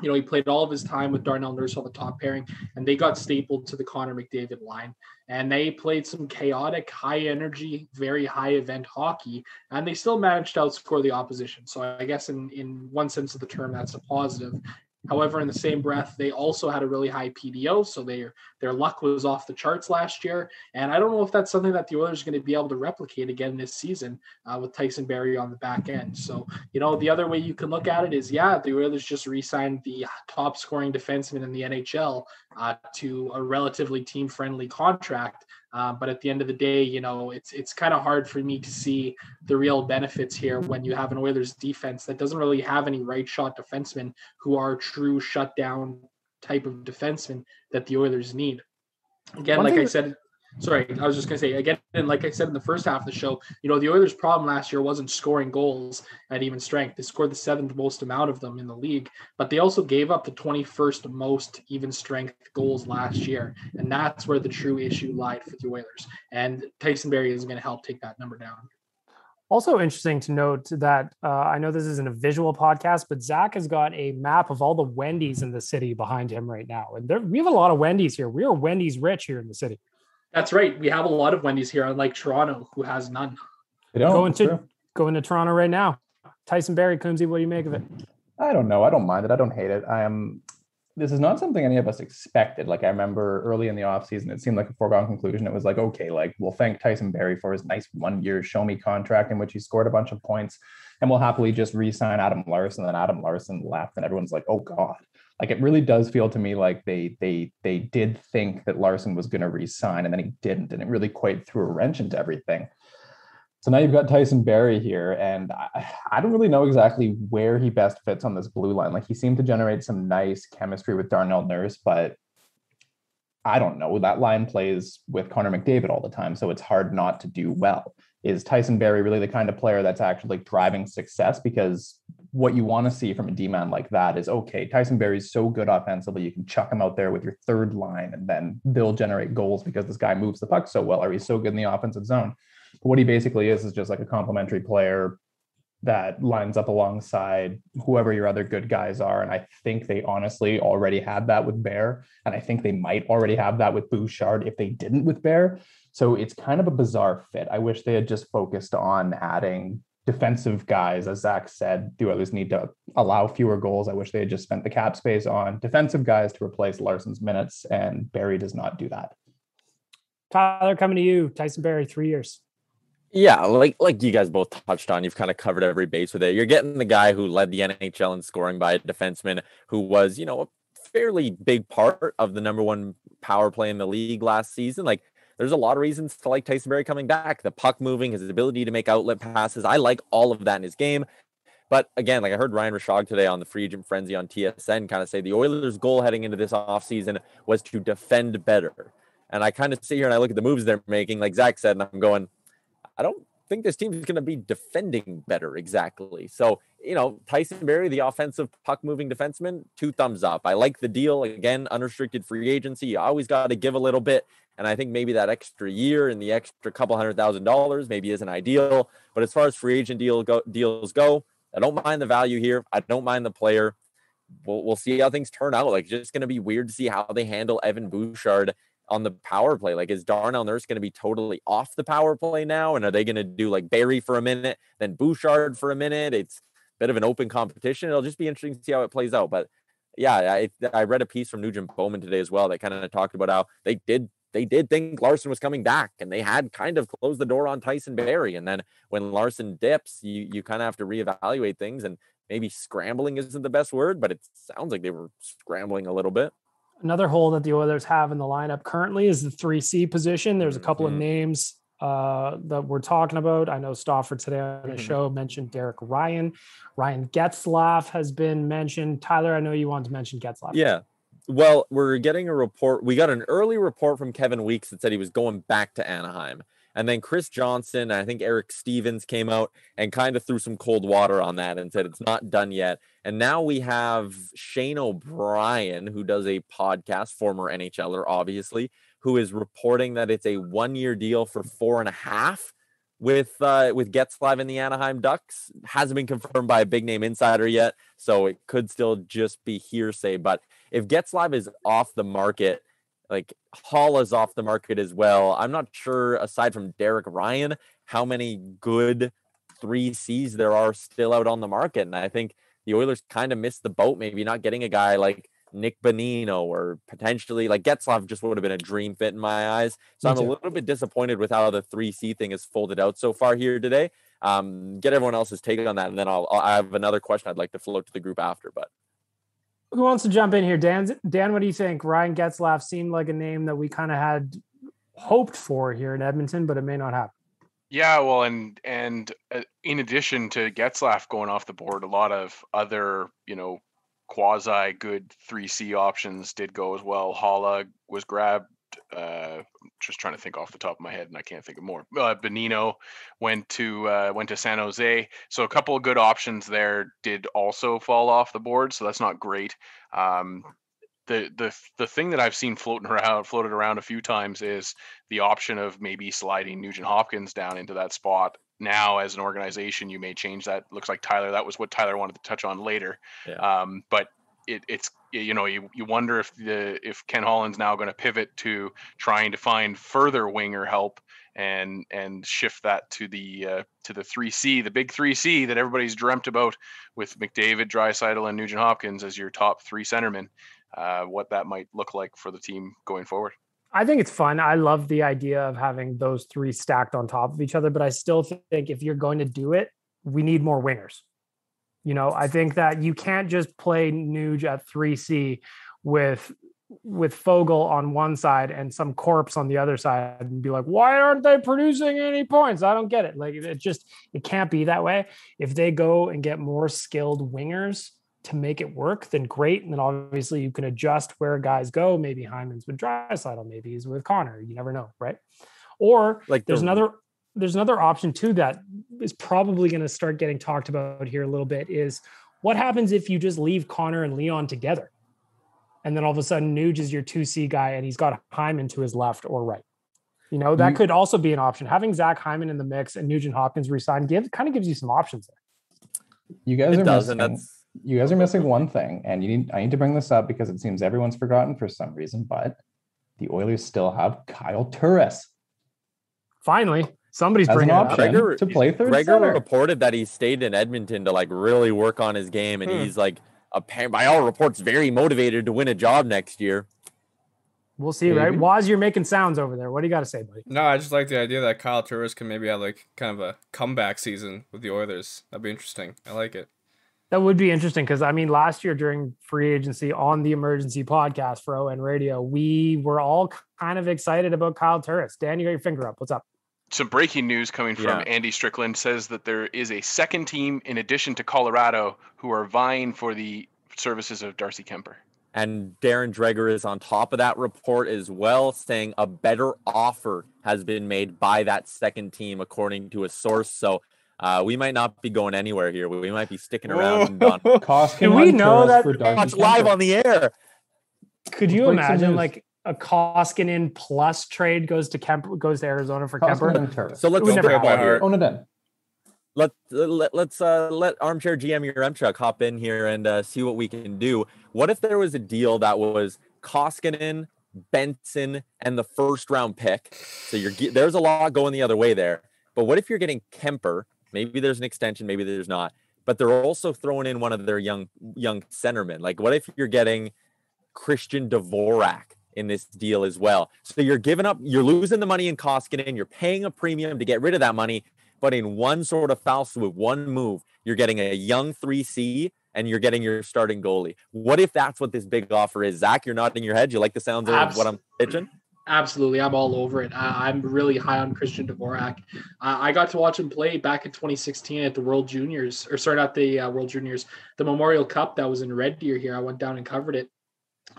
he played all of his time with Darnell Nurse on the top pairing, and they got stapled to the Connor McDavid line. And they played some chaotic, high energy, very high event hockey, and they still managed to outscore the opposition. So I guess in one sense of the term, that's a positive. However, in the same breath, they also had a really high PDO, so their luck was off the charts last year. And I don't know if that's something that the Oilers are going to be able to replicate again this season with Tyson Barrie on the back end. So, the other way you can look at it is, the Oilers just re-signed the top scoring defenseman in the NHL to a relatively team-friendly contract. But at the end of the day, it's kind of hard for me to see the real benefits here when you have an Oilers defense that doesn't really have any right shot defensemen who are true shutdown type of defensemen that the Oilers need. Again, like I said, sorry, I was just going to say, again, and like I said in the first half of the show, the Oilers' problem last year wasn't scoring goals at even strength. They scored the 7th most amount of them in the league, but they also gave up the 21st most even strength goals last year. And that's where the true issue lied for the Oilers. And Tyson Barrie is going to help take that number down. Also interesting to note that I know this isn't a visual podcast, but Zach has got a map of all the Wendy's in the city behind him right now. And we have a lot of Wendy's here. We are Wendy's rich here in the city. That's right. We have a lot of Wendy's here, unlike Toronto, who has none. Going to Toronto right now. Tyson Barrie, Coombsy, what do you make of it? I don't know. I don't mind it. I don't hate it. This is not something any of us expected. Like, I remember early in the offseason, it seemed like a foregone conclusion. It was like, okay, we'll thank Tyson Barrie for his nice 1 year show me contract in which he scored a bunch of points, and we'll happily just re-sign Adam Larsson. And then Adam Larsson left, and everyone's like, oh God. Like, it really does feel to me like they did think that Larsson was going to re-sign, and then he didn't. And it really quite threw a wrench into everything. So now you've got Tyson Barrie here, and I don't really know exactly where he best fits on this blue line. Like, he seemed to generate some nice chemistry with Darnell Nurse, but I don't know. That line plays with Connor McDavid all the time, so it's hard not to do well. Is Tyson Barrie really the kind of player that's actually driving success? Because what you want to see from a D-man like that is, okay, Tyson Barrie's so good offensively, you can chuck him out there with your third line, and then they'll generate goals because this guy moves the puck so well, or he's so good in the offensive zone. But what he basically is just like a complimentary player that lines up alongside whoever your other good guys are. And I think they honestly already had that with Bear. And I think they might already have that with Bouchard if they didn't with Bear. So it's kind of a bizarre fit. I wish they had just focused on adding defensive guys. As Zach said, the Oilers need to allow fewer goals. I wish they had just spent the cap space on defensive guys to replace Larsson's minutes. And Barry does not do that. Tyler, coming to you. Tyson Barrie, 3 years. Yeah, like you guys both touched on, you've kind of covered every base with it. You're getting the guy who led the NHL in scoring by a defenseman, who was, a fairly big part of the number one power play in the league last season. Like, there's a lot of reasons to like Tyson Barrie coming back. The puck moving, his ability to make outlet passes. I like all of that in his game. But again, like I heard Ryan Rishaug today on the Free Agent Frenzy on TSN kind of say the Oilers' goal heading into this offseason was to defend better. And I kind of sit here and I look at the moves they're making, like Zach said, and I'm going, I don't think this team is going to be defending better exactly. So, Tyson Barrie, the offensive puck-moving defenseman, 2 thumbs up. I like the deal. Again, unrestricted free agency. You always got to give a little bit. And I think maybe that extra year and the extra couple $100,000 maybe isn't ideal. But as far as free agent deals go, I don't mind the value here. I don't mind the player. We'll see how things turn out. Like, just going to be weird to see how they handle Evan Bouchard on the power play. Like, is Darnell Nurse going to be totally off the power play now? And are they going to do like Barry for a minute, then Bouchard for a minute? It's a bit of an open competition. It'll just be interesting to see how it plays out. But yeah, I read a piece from Nugent Bowman today as well that kind of talked about how they did think Larsson was coming back, and they had kind of closed the door on Tyson Barry. And then when Larsson dips, you kind of have to reevaluate things, and maybe scrambling isn't the best word, but it sounds like they were scrambling a little bit. Another hole that the Oilers have in the lineup currently is the 3C position. There's a couple of names that we're talking about. I know Stauffer today on the show mentioned Derek Ryan. Ryan Getzlaf has been mentioned. Tyler, I know you wanted to mention Getzlaf. Yeah. Well, we're getting a report. We got an early report from Kevin Weeks that said he was going back to Anaheim. And then Chris Johnson, I think Eric Stevens came out and kind of threw some cold water on that and said it's not done yet. And now we have Shane O'Brien, who does a podcast, former NHLer, obviously, who is reporting that it's a 1-year deal for 4.5 with Getzlaf and the Anaheim Ducks. Hasn't been confirmed by a big name insider yet, so it could still just be hearsay. But if Getzlaf is off the market, like Hall is off the market as well, I'm not sure, aside from Derek Ryan, how many good 3Cs there are still out on the market. And I think the Oilers kind of missed the boat, maybe not getting a guy like Nick Bonino, or potentially like Getzlaf just would have been a dream fit in my eyes. So I'm a little bit disappointed with how the 3C thing is folded out so far here today. Get everyone else's take on that, and then I have another question I'd like to float to the group after. But who wants to jump in here? Dan, what do you think? Ryan Getzlaf seemed like a name that we kind of had hoped for here in Edmonton, but it may not happen. Yeah, well, and in addition to Getzlaf going off the board, a lot of other, quasi good 3C options did go as well. Holla was grabbed. Just trying to think off the top of my head, and I can't think of more. Bonino went to San Jose, so a couple of good options there did also fall off the board. So that's not great. The thing that I've seen floated around a few times is the option of maybe sliding Nugent Hopkins down into that spot. Now, as an organization, you may change that. Looks like Tyler, that was what Tyler wanted to touch on later. Yeah. But it's you wonder if Ken Holland's now going to pivot to trying to find further winger help and shift that to the 3C, the big 3C that everybody's dreamt about, with McDavid, Draisaitl, and Nugent Hopkins as your top 3 centermen. What that might look like for the team going forward. I think it's fun. I love the idea of having those 3 stacked on top of each other, but I still think if you're going to do it, we need more wingers. I think that you can't just play Nuge at 3C with Fogle on one side and some corpse on the other side and be like, why aren't they producing any points? I don't get it. Like, it can't be that way. If they go and get more skilled wingers to make it work, then great. And then obviously you can adjust where guys go. Maybe Hyman's with Draisaitl, maybe he's with Connor. You never know, right? Or like there's another option too that is probably going to start getting talked about here a little bit, is what happens if you just leave Connor and Leon together? And then all of a sudden Nuge is your 2C guy and he's got Hyman to his left or right. That could also be an option. Having Zach Hyman in the mix and Nugent Hopkins re-signed kind of gives you some options there. You guys are missing one thing, and I need to bring this up because it seems everyone's forgotten for some reason, but the Oilers still have Kyle Turris. Finally, somebody's bringing an option to play third Gregor center. reported that he stayed in Edmonton to like really work on his game, and he's like, by all reports, very motivated to win a job next year. We'll see, right? Waz, you're making sounds over there. What do you got to say, buddy? No, I just like the idea that Kyle Turris can maybe have like kind of a comeback season with the Oilers. That'd be interesting. I like it. That would be interesting because, last year during free agency on the Emergency podcast for ON Radio, we were all kind of excited about Kyle Turris. Dan, you got your finger up. What's up? Some breaking news coming from Andy Strickland says that there is a second team in addition to Colorado who are vying for the services of Darcy Kemper. And Darren Dreger is on top of that report as well, saying a better offer has been made by that second team, according to a source. So we might not be going anywhere here. We might be sticking around. Can we know that? Watch live on the air. Could you imagine like a Koskinen plus trade goes to Arizona for Kemper? So let's own it in. Let's let Armchair GM Yaremchuk hop in here and see what we can do. What if there was a deal that was Koskinen Benson, and the first round pick. So there's a lot going the other way there. But what if you're getting Kemper? Maybe there's an extension, maybe there's not. But they're also throwing in one of their young centermen. Like, what if you're getting Christian Dvorak in this deal as well? So you're losing the money in Koskinen, you're paying a premium to get rid of that money, but in one sort of foul swoop, one move, you're getting a young 3C and you're getting your starting goalie. What if that's what this big offer is? Zach, you're nodding your head. You like the sounds of what I'm pitching? Absolutely. I'm all over it. I'm really high on Christian Dvorak. I got to watch him play back in 2016 at the World Juniors, not the World Juniors, the Memorial Cup that was in Red Deer here. I went down and covered it.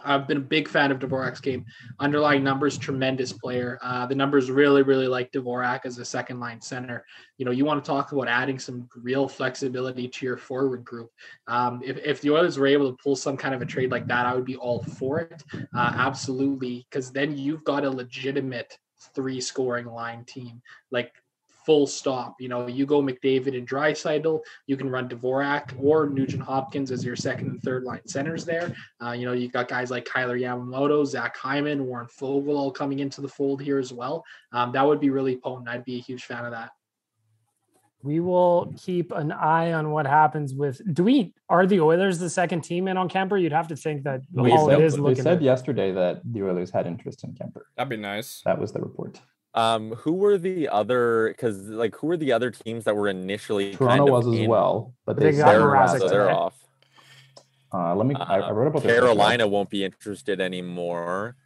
I've been a big fan of Dvorak's game. Underlying numbers, tremendous player. The numbers really, really like Dvorak as a second line center. You want to talk about adding some real flexibility to your forward group. If the Oilers were able to pull some kind of a trade like that, I would be all for it. Absolutely. Because then you've got a legitimate 3-scoring line team. Like, full stop. You go McDavid and Draisaitl. You can run Dvorak or Nugent Hopkins as your second and third line centers there. You got guys like Kailer Yamamoto, Zach Hyman, Warren Fogle all coming into the fold here as well. That would be really potent. I'd be a huge fan of that. We will keep an eye on what happens with. Are the Oilers the second team in on Kemper? You'd have to think that they said yesterday that the Oilers had interest in Kemper. That'd be nice. That was the report. Who were the other teams that were initially Toronto was as well, but they're off. I wrote about this. Carolina won't be interested anymore.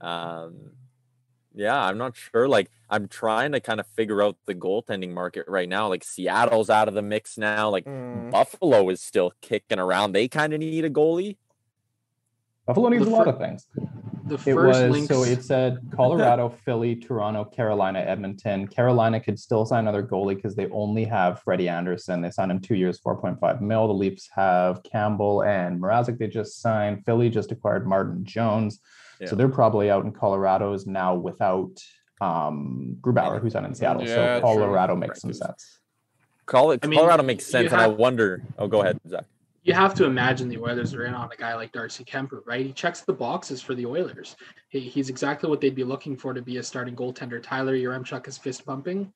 Yeah, I'm not sure. Like, I'm trying to kind of figure out the goaltending market right now. Like, Seattle's out of the mix now. Like, Buffalo is still kicking around. They kind of need a goalie. Buffalo needs a lot of things. It said Colorado, Philly, Toronto, Carolina, Edmonton. Carolina could still sign another goalie because they only have Freddie Anderson. They signed him 2 years, $4.5 million. The Leafs have Campbell and Mrazek they just signed. Philly just acquired Martin Jones. Yeah. So they're probably out in Colorado's now without Grubauer, who's out in Seattle. So Colorado makes some sense. Colorado makes sense. And I wonder, go ahead, Zach. You have to imagine the Oilers are in on a guy like Darcy Kemper, right? He checks the boxes for the Oilers. He's exactly what they'd be looking for to be a starting goaltender. Tyler Yaremchuk is fist pumping.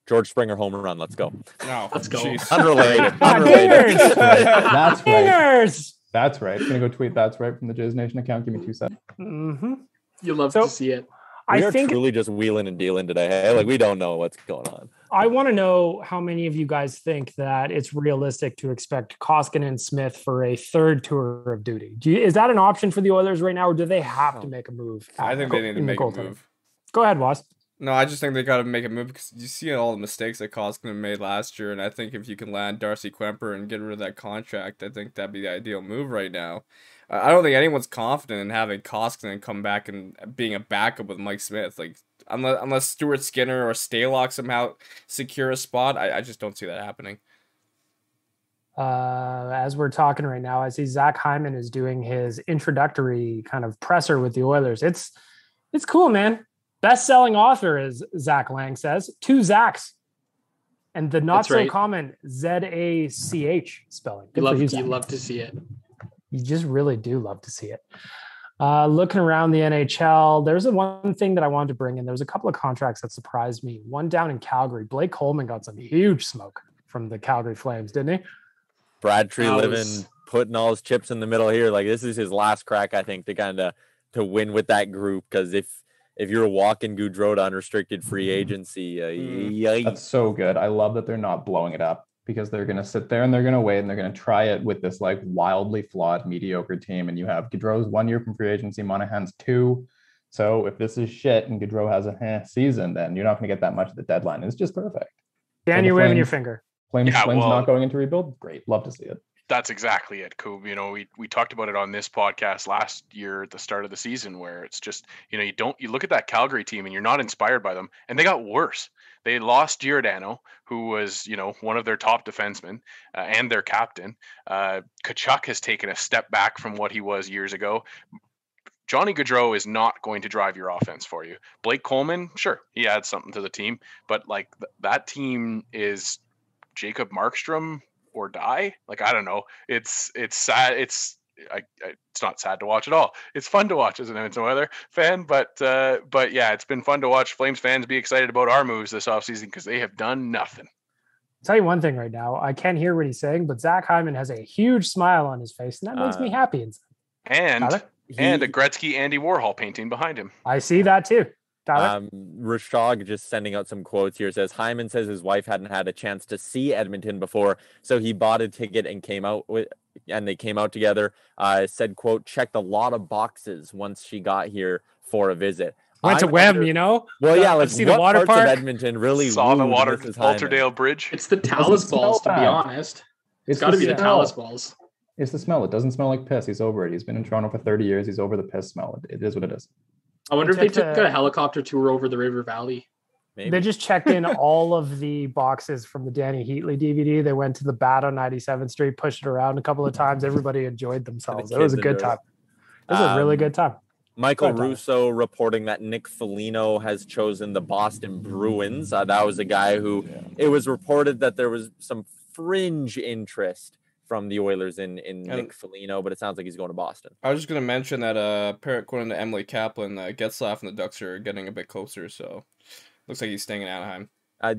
George Springer home run. Let's go. No, let's go. Unrelated. That's right. That's right. Gonna go tweet that's right from the Jizz Nation account. Give me 2 seconds. Mm-hmm. You'll love to see it. We are truly just wheeling and dealing today. Hey, like, we don't know what's going on. I want to know how many of you guys think that it's realistic to expect Koskinen and Smith for a third tour of duty. Is that an option for the Oilers right now, or do they have to make a move? I think they need to make a move. Go ahead, Woz. No, I just think they got to make a move because you see all the mistakes that Koskinen made last year, and I think if you can land Darcy Kemper and get rid of that contract, I think that'd be the ideal move right now. I don't think anyone's confident in having Koskinen come back and being a backup with Mike Smith. Like, unless Stuart Skinner or Stalock somehow secure a spot, I just don't see that happening. As we're talking right now, I see Zach Hyman is doing his introductory kind of presser with the Oilers. It's cool, man. Best-selling author, as Zach Lang says. 2 Zachs. And the not-so-common Z-A-C-H spelling. You love to see it. You just really do love to see it. Looking around the NHL, there's one thing that I wanted to bring in. There was a couple of contracts that surprised me. One down in Calgary. Blake Coleman got some huge smoke from the Calgary Flames, didn't he? Brad putting all his chips in the middle here. Like, this is his last crack, I think, to win with that group. Because if you're walking Gaudreau to unrestricted free agency, that's so good. I love that they're not blowing it up, because they're going to sit there and they're going to wait and they're going to try it with this like wildly flawed, mediocre team. And you have Gaudreau's 1 year from free agency, Monahan's 2. So if this is shit and Gaudreau has a season, then you're not going to get that much at the deadline. It's just perfect. Dan, you're waving your finger. Flames not going into rebuild. Great. Love to see it. That's exactly it, Coob. We talked about it on this podcast last year at the start of the season, where it's just, you look at that Calgary team and you're not inspired by them, and they got worse. They lost Giordano, who was, one of their top defensemen and their captain. Tkachuk has taken a step back from what he was years ago. Johnny Gaudreau is not going to drive your offense for you. Blake Coleman, sure, he adds something to the team, but like that team is Jacob Markstrom or die. Like, I don't know. It's sad. It's it's not sad to watch at all. It's fun to watch as an Edmonton Oilers fan, but yeah, it's been fun to watch Flames fans be excited about our moves this offseason because they have done nothing. I'll tell you one thing right now. I can't hear what he's saying, but Zach Hyman has a huge smile on his face, and that makes me happy. And a Gretzky Andy Warhol painting behind him. I see that too. Rashog just sending out some quotes here. Says Hyman says his wife hadn't had a chance to see Edmonton before, so he bought a ticket and they came out together. Said, quote, checked a lot of boxes once she got here for a visit. Went to Wem, you know? Well, yeah, let's see the water park of Edmonton really saw the Walterdale Bridge. It's the Talus balls, to be honest. It's got to be the Talus balls. It's the smell. It doesn't smell like piss. He's over it. He's been in Toronto for 30 years. He's over the piss smell. It is what it is. I wonder if they took a helicopter tour over the River Valley. Maybe. They just checked in all of the boxes from the Danny Heatley DVD. They went to the bat on 97th Street, pushed it around a couple of times. Everybody enjoyed themselves. It was a good time. It was a really good time. Michael Russo reporting that Nick Felino has chosen the Boston Bruins. That was a guy who it was reported that there was some fringe interest from the Oilers in Nick Felino, but it sounds like he's going to Boston. I was just going to mention that according to Emily Kaplan, Getzlaf and the Ducks are getting a bit closer, so looks like he's staying in Anaheim.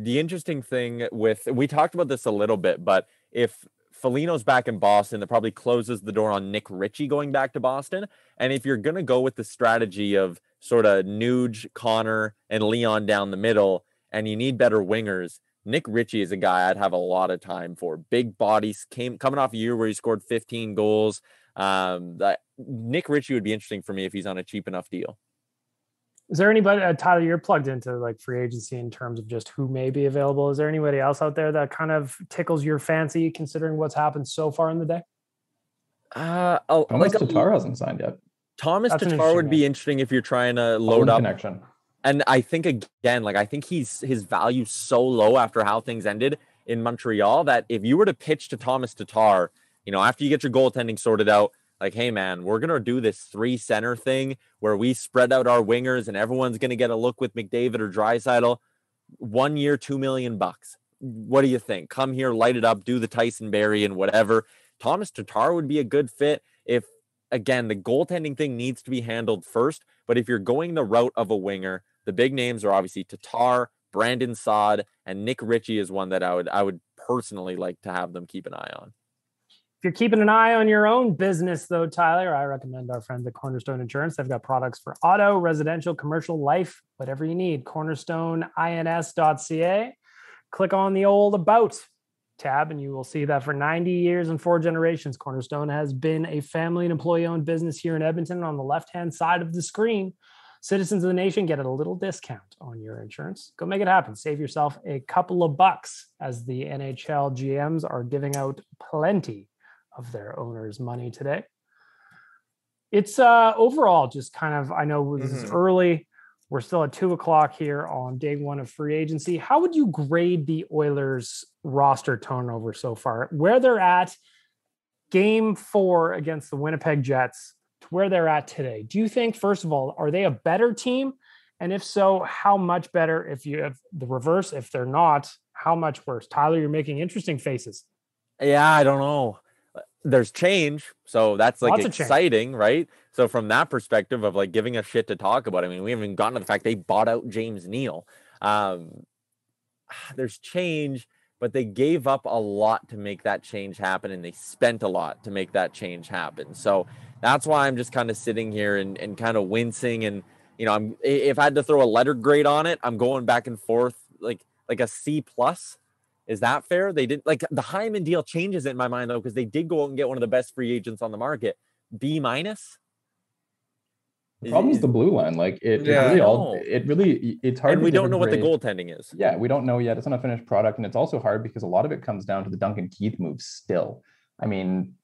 The interesting thing we talked about this a little bit, but if Felino's back in Boston, that probably closes the door on Nick Richie going back to Boston. And if you're going to go with the strategy of sort of Nuge, Connor, and Leon down the middle, and you need better wingers, Nick Richie is a guy I'd have a lot of time for. Big bodies, coming off a year where he scored 15 goals. Nick Richie would be interesting for me if he's on a cheap enough deal. Is there anybody, Tyler, you're plugged into like free agency in terms of just who may be available. Is there anybody else out there that kind of tickles your fancy considering what's happened so far in the day? Thomas Tatar hasn't signed yet. Thomas Tatar would be interesting if you're trying to load up. Connection. And I think, again, I think his value so low after how things ended in Montreal that if you were to pitch to Thomas Tatar, after you get your goaltending sorted out, like, hey, man, we're going to do this 3-center thing where we spread out our wingers and everyone's going to get a look with McDavid or Draisaitl. 1 year, $2 million. What do you think? Come here, light it up, do the Tyson Barrie and whatever. Thomas Tatar would be a good fit if, again, the goaltending thing needs to be handled first. But if you're going the route of a winger, the big names are obviously Tatar, Brandon Saad, and Nick Richie is one that I would personally like to have them keep an eye on. If you're keeping an eye on your own business, though, Tyler, I recommend our friends at Cornerstone Insurance. They've got products for auto, residential, commercial, life, whatever you need. CornerstoneINS.ca. Click on the old About tab, and you will see that for 90 years and 4 generations, Cornerstone has been a family and employee-owned business here in Edmonton. On the left-hand side of the screen, citizens of the nation get a little discount on your insurance. Go make it happen. Save yourself a couple of bucks as the NHL GMs are giving out plenty of their owners' money today. It's overall just kind of, I know this is early. We're still at 2:00 here on day one of free agency. How would you grade the Oilers roster turnover so far? Where they're at game 4 against the Winnipeg Jets to where they're at today. Do you think, first of all, are they a better team? And if so, how much better? If you have the reverse, if they're not, how much worse? Tyler, you're making interesting faces. Yeah, I don't know. There's change, so that's like exciting, right? So from that perspective of like giving us shit to talk about, I mean, we haven't even gotten to the fact they bought out James Neal. There's change, but they gave up a lot to make that change happen, and they spent a lot to make that change happen. So that's why I'm just kind of sitting here and kind of wincing. And if I had to throw a letter grade on it, I'm going back and forth like a C+. Is that fair? They didn't like the Hyman deal changes it in my mind though, because they did go out and get one of the best free agents on the market. B-. The problem is the blue line. Like it's hard. And we don't know what the goaltending is. Yeah, we don't know yet. It's not a finished product, and it's also hard because a lot of it comes down to the Duncan Keith move still. I mean,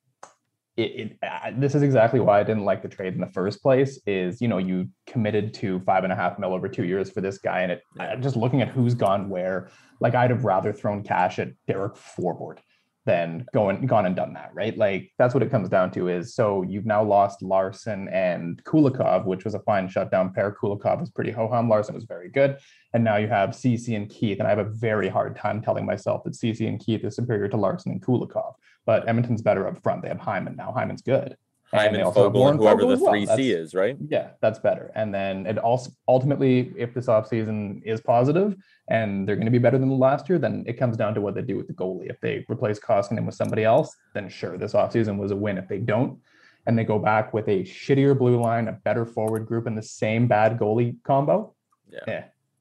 this is exactly why I didn't like the trade in the first place is, you committed to $5.5 million over 2 years for this guy. And just looking at who's gone where, like I'd have rather thrown cash at Derek Forbort than gone and done that. Right. Like that's what it comes down to is, so you've now lost Larsson and Kulikov, which was a fine shutdown pair. Kulikov was pretty ho-hum. Larsson was very good. And now you have Cece and Keith. And I have a very hard time telling myself that Cece and Keith is superior to Larsson and Kulikov. But Edmonton's better up front. They have Hyman now. Hyman's good. Hyman, Fogle, and whoever the 3C is, right? Yeah, that's better. And then it also ultimately, if this offseason is positive and they're going to be better than last year, then it comes down to what they do with the goalie. If they replace Koskinen with somebody else, then sure, this offseason was a win. If they don't, and they go back with a shittier blue line, a better forward group, and the same bad goalie combo,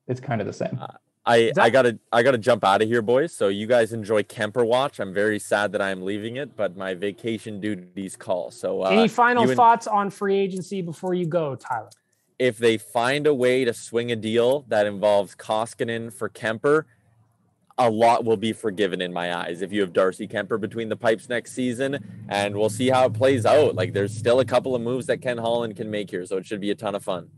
it's kind of the same. I gotta jump out of here, boys. So you guys enjoy Kemper Watch. I'm very sad that I'm leaving it, but my vacation duties call. So any final thoughts on free agency before you go, Tyler? If they find a way to swing a deal that involves Koskinen for Kemper, a lot will be forgiven in my eyes if you have Darcy Kemper between the pipes next season, and we'll see how it plays out. Like, there's still a couple of moves that Ken Holland can make here, so it should be a ton of fun.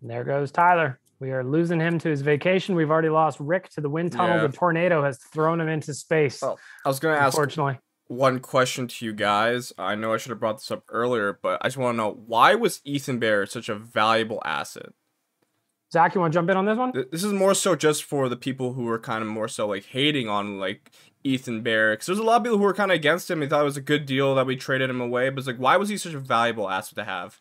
There goes Tyler. We are losing him to his vacation. We've already lost Rick to the wind tunnel. Yeah. The tornado has thrown him into space. Oh, I was going to ask one question to you guys. I know I should have brought this up earlier, but I just want to know, why was Ethan Barry such a valuable asset? Zach, you want to jump in on this one? This is more so just for the people who were kind of more so like hating on like Ethan Barry, because there's a lot of people who were kind of against him. They thought it was a good deal that we traded him away, but it's like, why was he such a valuable asset to have?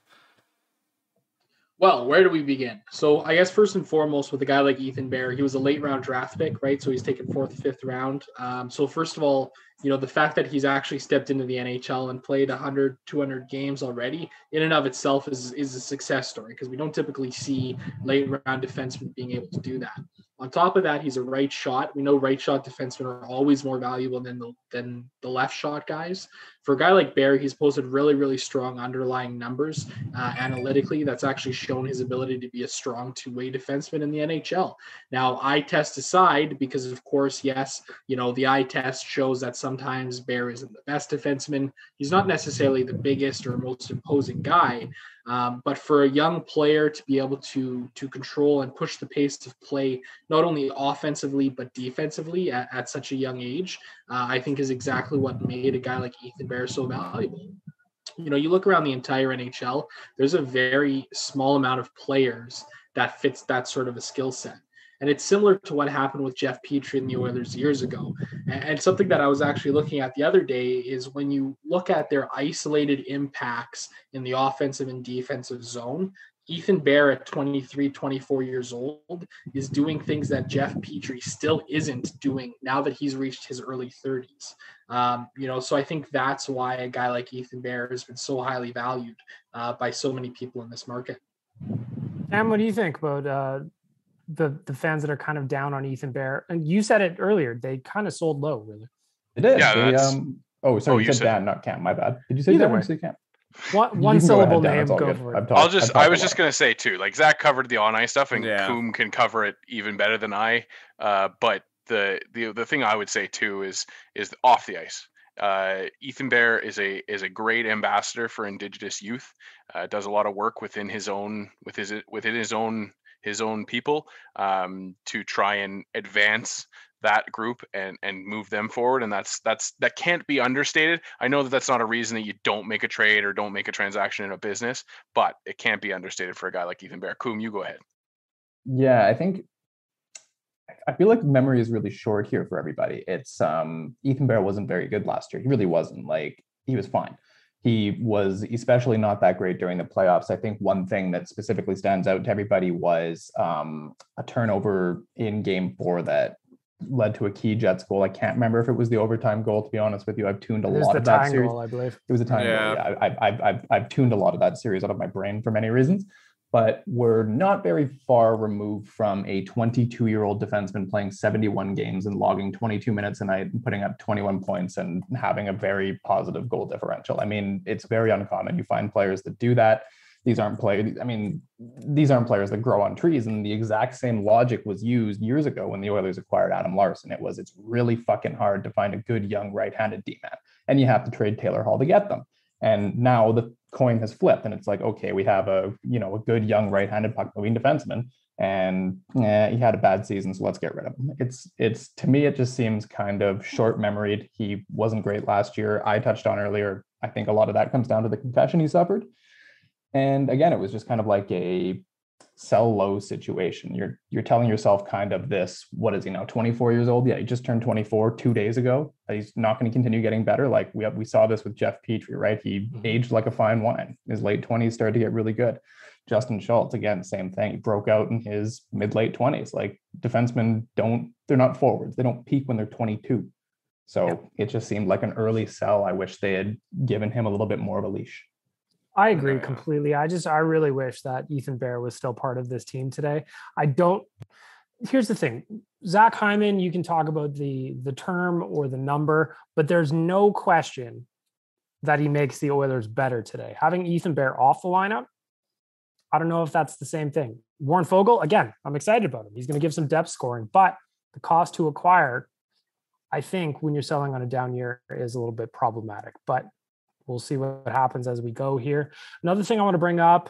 Well, where do we begin? So I guess first and foremost, with a guy like Ethan Barry, he was a late round draft pick, right? So he's taken 4th, 5th round. So first of all, you know, the fact that he's actually stepped into the NHL and played 100, 200 games already in and of itself is a success story, because we don't typically see late round defensemen being able to do that. On top of that, he's a right shot. We know right shot defensemen are always more valuable than the left shot guys. For a guy like Barry, he's posted really, really strong underlying numbers analytically. That's actually shown his ability to be a strong two-way defenseman in the NHL. Now, eye test aside, because of course, yes, you know, the eye test shows that sometimes Barry isn't the best defenseman. He's not necessarily the biggest or most imposing guy. But for a young player to be able to control and push the pace of play, not only offensively, but defensively at such a young age, I think is exactly what made a guy like Ethan Barry so valuable. You know, you look around the entire NHL, there's a very small amount of players that fits that sort of a skill set. And it's similar to what happened with Jeff Petrie and the Oilers years ago. And something that I was actually looking at the other day is when you look at their isolated impacts in the offensive and defensive zone, Ethan Barry at 23, 24 years old is doing things that Jeff Petrie still isn't doing now that he's reached his early 30s. You know, so I think that's why a guy like Ethan Barry has been so highly valued by so many people in this market. Sam, what do you think about the fans that are kind of down on Ethan Barry? And you said it earlier, they kind of sold low, really. It did. Yeah, you said Dan, not Cam. My bad. Did you say Dan or say Cam? One syllable name. Go for it. I was just gonna say too, like Zach covered the on ice stuff, and Coom can cover it even better than I. But the thing I would say too is off the ice. Ethan Barry is a great ambassador for Indigenous youth. Does a lot of work within his own people to try and advance that group and move them forward. And that can't be understated. I know that that's not a reason that you don't make a trade or don't make a transaction in a business, but it can't be understated for a guy like Ethan Barry. Coom, you go ahead. Yeah, I feel like memory is really short here for everybody. It's Ethan Barry wasn't very good last year. He really wasn't. Like, he was fine. He was especially not that great during the playoffs. I think one thing that specifically stands out to everybody was a turnover in Game 4 that led to a key Jets goal. I can't remember if it was the overtime goal, to be honest with you. I've tuned a lot of that series. Goal, I believe it was a time goal. Yeah, I've tuned a lot of that series out of my brain for many reasons. But we're not very far removed from a 22-year-old defenseman playing 71 games and logging 22 minutes a night and putting up 21 points and having a very positive goal differential. I mean, it's very uncommon. You find players that do that. These aren't players that grow on trees. And the exact same logic was used years ago when the Oilers acquired Adam Larsson. It's really fucking hard to find a good young right-handed D-man, and you have to trade Taylor Hall to get them. And now the coin has flipped, and it's like, okay, we have a good young right-handed puck-moving defenseman, and he had a bad season, so let's get rid of him. It's to me, it just seems kind of short-memoried. He wasn't great last year. I touched on earlier, I think a lot of that comes down to the concussion he suffered. And again, it was just kind of like a sell low situation. You're telling yourself kind of this, what is he now, 24 years old? Yeah, he just turned 24 2 days ago. He's not going to continue getting better. Like we saw this with Jeff Petrie, right? He aged like a fine wine. His late 20s started to get really good. Justin Schultz, again, same thing. He broke out in his mid-late 20s. Like defensemen they're not forwards. They don't peak when they're 22. So It just seemed like an early sell. I wish they had given him a little bit more of a leash. I agree completely. I really wish that Ethan Bear was still part of this team today. Here's the thing. Zach Hyman, you can talk about the term or the number, but there's no question that he makes the Oilers better today. Having Ethan Bear off the lineup, I don't know if that's the same thing. Warren Fogle, again, I'm excited about him. He's going to give some depth scoring, but the cost to acquire, I think when you're selling on a down year, is a little bit problematic, but we'll see what happens as we go here. Another thing I want to bring up,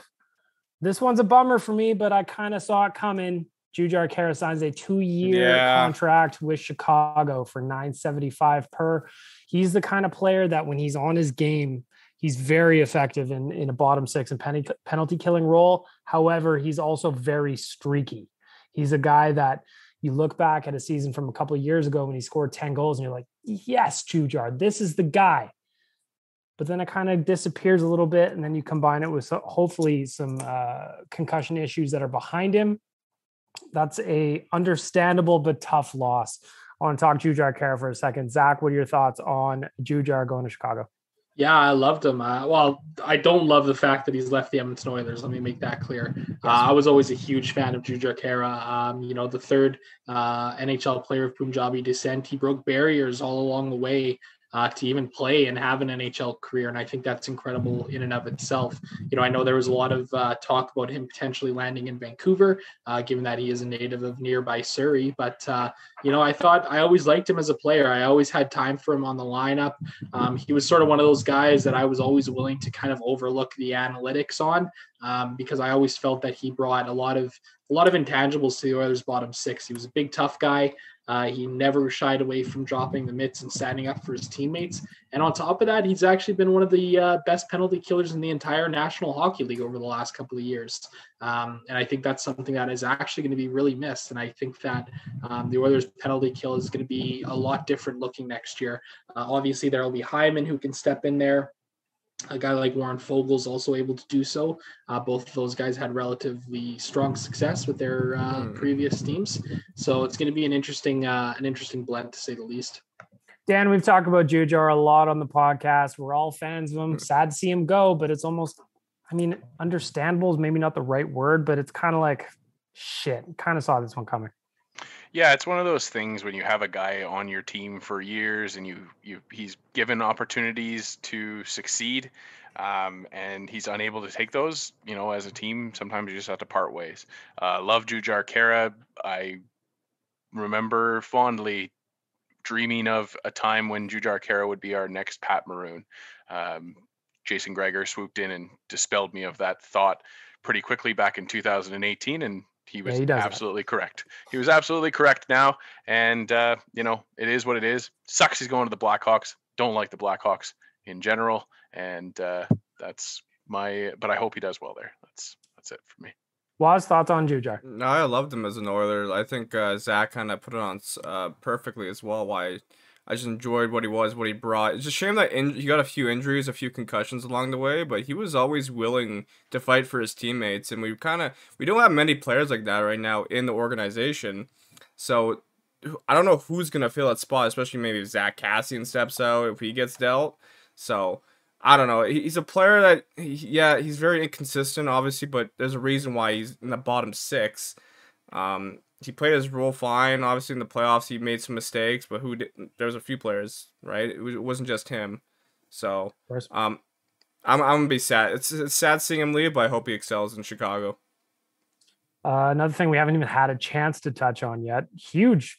this one's a bummer for me, but I kind of saw it coming. Jujhar Khaira signs a 2-year contract with Chicago for $975 per. He's the kind of player that when he's on his game, he's very effective in a bottom six and penalty killing role. However, he's also very streaky. He's a guy that you look back at a season from a couple of years ago when he scored 10 goals and you're like, yes, Jujhar, this is the guy. But then it kind of disappears a little bit. And then you combine it with hopefully some concussion issues that are behind him. That's a understandable but tough loss. I want to talk Jujhar Khaira for a second. Zach, what are your thoughts on Jujhar going to Chicago? Yeah, I loved him. Well, I don't love the fact that he's left the Edmonton Oilers. Let me make that clear. I was always a huge fan of Jujhar Khaira. The third NHL player of Punjabi descent. He broke barriers all along the way to even play and have an NHL career. And I think that's incredible in and of itself. I know there was a lot of talk about him potentially landing in Vancouver, given that he is a native of nearby Surrey. But, I always liked him as a player. I always had time for him on the lineup. He was sort of one of those guys that I was always willing to kind of overlook the analytics on because I always felt that he brought a lot of intangibles to the Oilers' bottom six. He was a big, tough guy. He never shied away from dropping the mitts and standing up for his teammates. And on top of that, he's actually been one of the best penalty killers in the entire National Hockey League over the last couple of years. And I think that's something that is actually going to be really missed. And I think that the Oilers' penalty kill is going to be a lot different looking next year. Obviously, there will be Hyman who can step in there. A guy like Warren Fogle is also able to do so. Both of those guys had relatively strong success with their previous teams. So it's going to be an interesting blend, to say the least. Dan, we've talked about Jujhar a lot on the podcast. We're all fans of him. Sad to see him go, but it's almost, understandable is maybe not the right word, but it's kind of like, shit, kind of saw this one coming. Yeah, it's one of those things when you have a guy on your team for years and he's given opportunities to succeed, and he's unable to take those. As a team, sometimes you just have to part ways. Love Jujhar Khaira. I remember fondly dreaming of a time when Jujhar Khaira would be our next Pat Maroon. Jason Gregor swooped in and dispelled me of that thought pretty quickly back in 2018, and he was absolutely correct. He was absolutely correct now. And, it is what it is. Sucks he's going to the Blackhawks. Don't like the Blackhawks in general. And but I hope he does well there. That's it for me. Waz, thoughts on Jujhar? No, I loved him as an Oiler. I think Zach kind of put it on perfectly as well. Why I just enjoyed what he brought. It's a shame that he got a few injuries, a few concussions along the way, but he was always willing to fight for his teammates. And we don't have many players like that right now in the organization. So I don't know who's going to fill that spot, especially maybe if Zach Kassian steps out, if he gets dealt. So I don't know. He's a player that, he's very inconsistent, obviously, but there's a reason why he's in the bottom six. He played his role fine. Obviously, in the playoffs, he made some mistakes, but there's a few players, right? It wasn't just him. So, I'm gonna be sad. It's sad seeing him leave, but I hope he excels in Chicago. Another thing we haven't even had a chance to touch on yet. Huge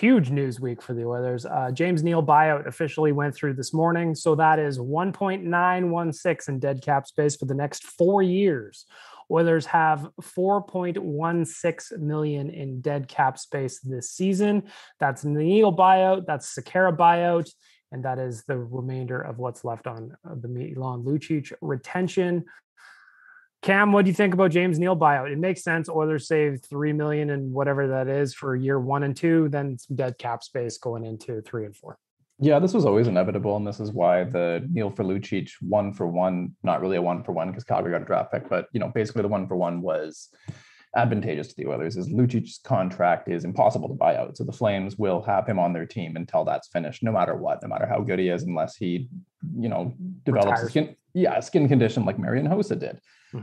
news week for the Oilers. James Neal buyout officially went through this morning. So that is 1.916 in dead cap space for the next 4 years. Oilers have $4.16 million in dead cap space this season. That's the Neal buyout, that's the Khaira buyout, and that is the remainder of what's left on the Milan Lucic retention. Cam, what do you think about James Neal buyout? It makes sense. Oilers save $3 million and whatever that is for year 1 and 2, then some dead cap space going into 3 and 4. Yeah, this was always inevitable, and this is why the Neal for Lucic 1-for-1, not really a 1-for-1 because Calgary got a draft pick, but basically the 1-for-1 was advantageous to the Oilers. Is Lucic's contract is impossible to buy out, so the Flames will have him on their team until that's finished, no matter what, no matter how good he is, unless he, develops a skin condition like Marian Hossa did.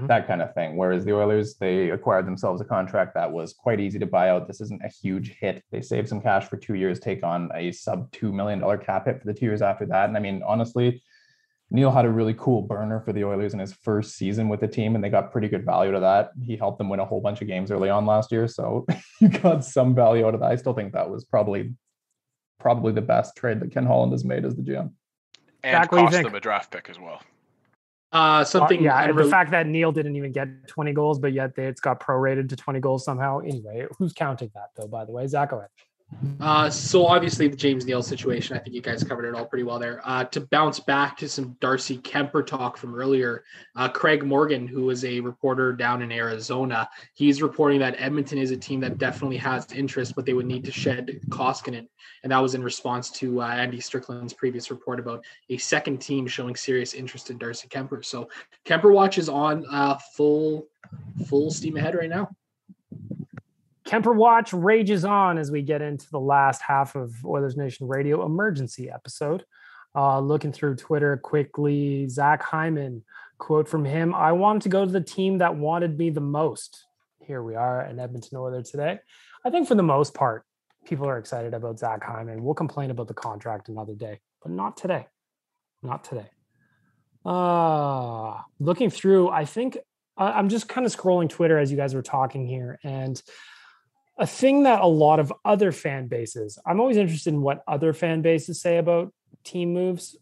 That kind of thing. Whereas the Oilers, they acquired themselves a contract that was quite easy to buy out. This isn't a huge hit. They saved some cash for 2 years, take on a sub $2 million cap hit for the 2 years after that. And I mean, honestly, Neal had a really cool burner for the Oilers in his first season with the team, and they got pretty good value to that. He helped them win a whole bunch of games early on last year. So you got some value out of that. I still think that was probably the best trade that Ken Holland has made as the GM. And cost them a draft pick as well. The fact that Neal didn't even get 20 goals, but yet it's got prorated to 20 goals somehow. Anyway, who's counting that though, by the way? Zach, go ahead. So obviously the James Neal situation, I think you guys covered it all pretty well there. To bounce back to some Darcy Kemper talk from earlier, Craig Morgan, who is a reporter down in Arizona, he's reporting that Edmonton is a team that definitely has interest, but they would need to shed Koskinen. And that was in response to Andy Strickland's previous report about a second team showing serious interest in Darcy Kemper. So Kemper Watch is on full steam ahead right now. Kemper Watch rages on as we get into the last half of Oilers Nation Radio emergency episode. Looking through Twitter quickly, Zach Hyman, quote from him, "I wanted to go to the team that wanted me the most." Here we are in Edmonton Oilers today. I think for the most part, people are excited about Zach Hyman. We'll complain about the contract another day, but not today. Not today. Looking through, I think I'm just kind of scrolling Twitter as you guys were talking here, and a thing that a lot of other fan bases, I'm always interested in what other fan bases say about team moves.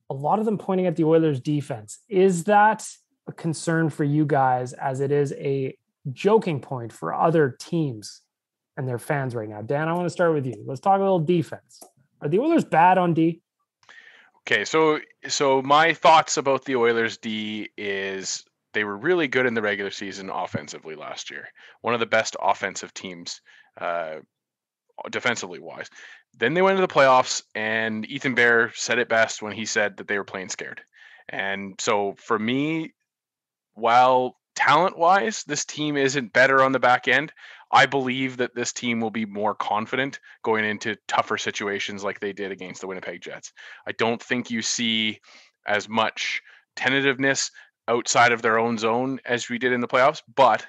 A lot of them pointing at the Oilers defense. Is that a concern for you guys as it is a joking point for other teams and their fans right now? Dan, I want to start with you. Let's talk a little defense. Are the Oilers bad on D? Okay, so my thoughts about the Oilers D is they were really good in the regular season offensively last year. One of the best offensive teams defensively wise. Then they went to the playoffs, and Ethan Bear said it best when he said that they were playing scared. And so for me, while talent-wise, this team isn't better on the back end, I believe that this team will be more confident going into tougher situations like they did against the Winnipeg Jets. I don't think you see as much tentativeness outside of their own zone as we did in the playoffs, but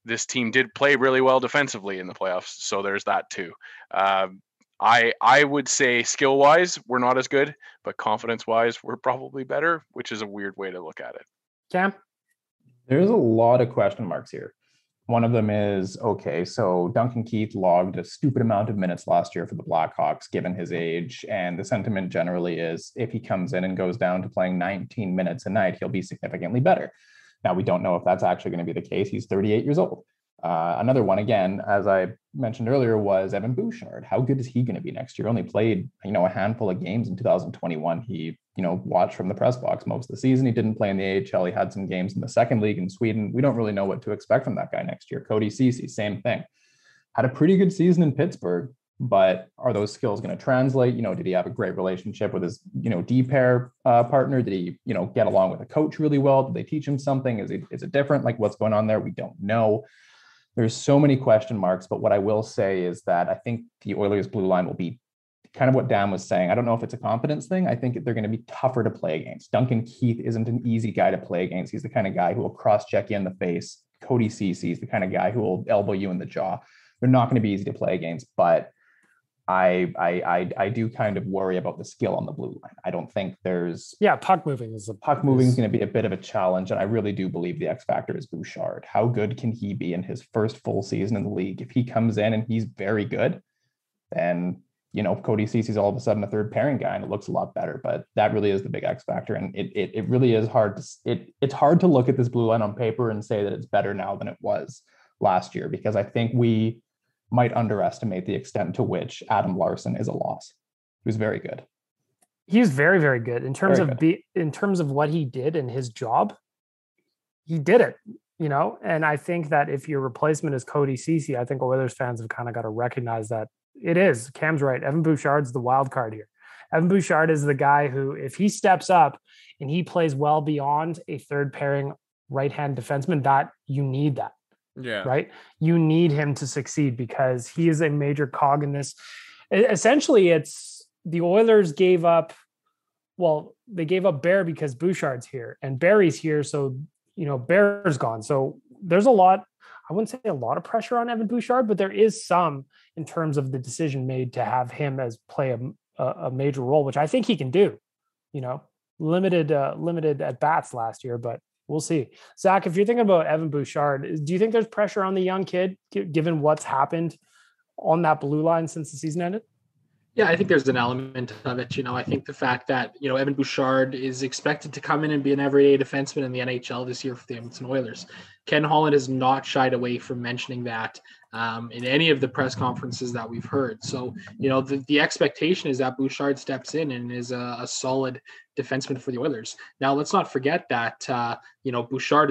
this team did play really well defensively in the playoffs, so there's that too. I would say skill-wise, we're not as good, but confidence-wise, we're probably better, which is a weird way to look at it. Cam? There's a lot of question marks here. One of them is, okay, so Duncan Keith logged a stupid amount of minutes last year for the Blackhawks, given his age. And the sentiment generally is if he comes in and goes down to playing 19 minutes a night, he'll be significantly better. Now, we don't know if that's actually going to be the case. He's 38 years old. Another one, again, as I mentioned earlier, was Evan Bouchard. How good is he going to be next year? Only played, a handful of games in 2021. He, watched from the press box most of the season. He didn't play in the AHL. He had some games in the second league in Sweden. We don't really know what to expect from that guy next year. Cody Ceci, same thing. Had a pretty good season in Pittsburgh, but are those skills going to translate? Did he have a great relationship with his, D-pair partner? Did he, get along with the coach really well? Did they teach him something? Is it different? Like what's going on there? We don't know. There's so many question marks, but what I will say is that I think the Oilers blue line will be kind of what Dan was saying. I don't know if it's a confidence thing. I think they're going to be tougher to play against. Duncan Keith isn't an easy guy to play against. He's the kind of guy who will cross-check you in the face. Cody Cece is the kind of guy who will elbow you in the jaw. They're not going to be easy to play against, but I do kind of worry about the skill on the blue line. I don't think there's puck moving is going to be a bit of a challenge, and I really do believe the X factor is Bouchard. How good can he be in his first full season in the league? If he comes in and he's very good, then Cody Cece's all of a sudden a third pairing guy, and it looks a lot better. But that really is the big X factor, and it really is hard to it's hard to look at this blue line on paper and say that it's better now than it was last year, because I think we might underestimate the extent to which Adam Larsson is a loss. He was very good. He's very, very good in terms in terms of what he did in his job. he did it, and I think that if your replacement is Cody Cece, I think Oilers fans have kind of got to recognize that it is. Cam's right. Evan Bouchard's the wild card here. Evan Bouchard is the guy who, if he steps up and he plays well beyond a third pairing right-hand defenseman, that you need that. Yeah. Right. You need him to succeed because he is a major cog in this. Essentially, it's the Oilers gave up. Well, they gave up Bear because Bouchard's here and Barry's here. So, Bear's gone. So there's a lot, I wouldn't say a lot of pressure on Evan Bouchard, but there is some in terms of the decision made to have him as play a major role, which I think he can do, limited at bats last year, but we'll see. Zach, if you're thinking about Evan Bouchard, do you think there's pressure on the young kid given what's happened on that blue line since the season ended? Yeah, I think there's an element of it. I think the fact that, Evan Bouchard is expected to come in and be an everyday defenseman in the NHL this year for the Edmonton Oilers. Ken Holland has not shied away from mentioning that in any of the press conferences that we've heard. So, the expectation is that Bouchard steps in and is a solid defenseman for the Oilers. Now, let's not forget that, Bouchard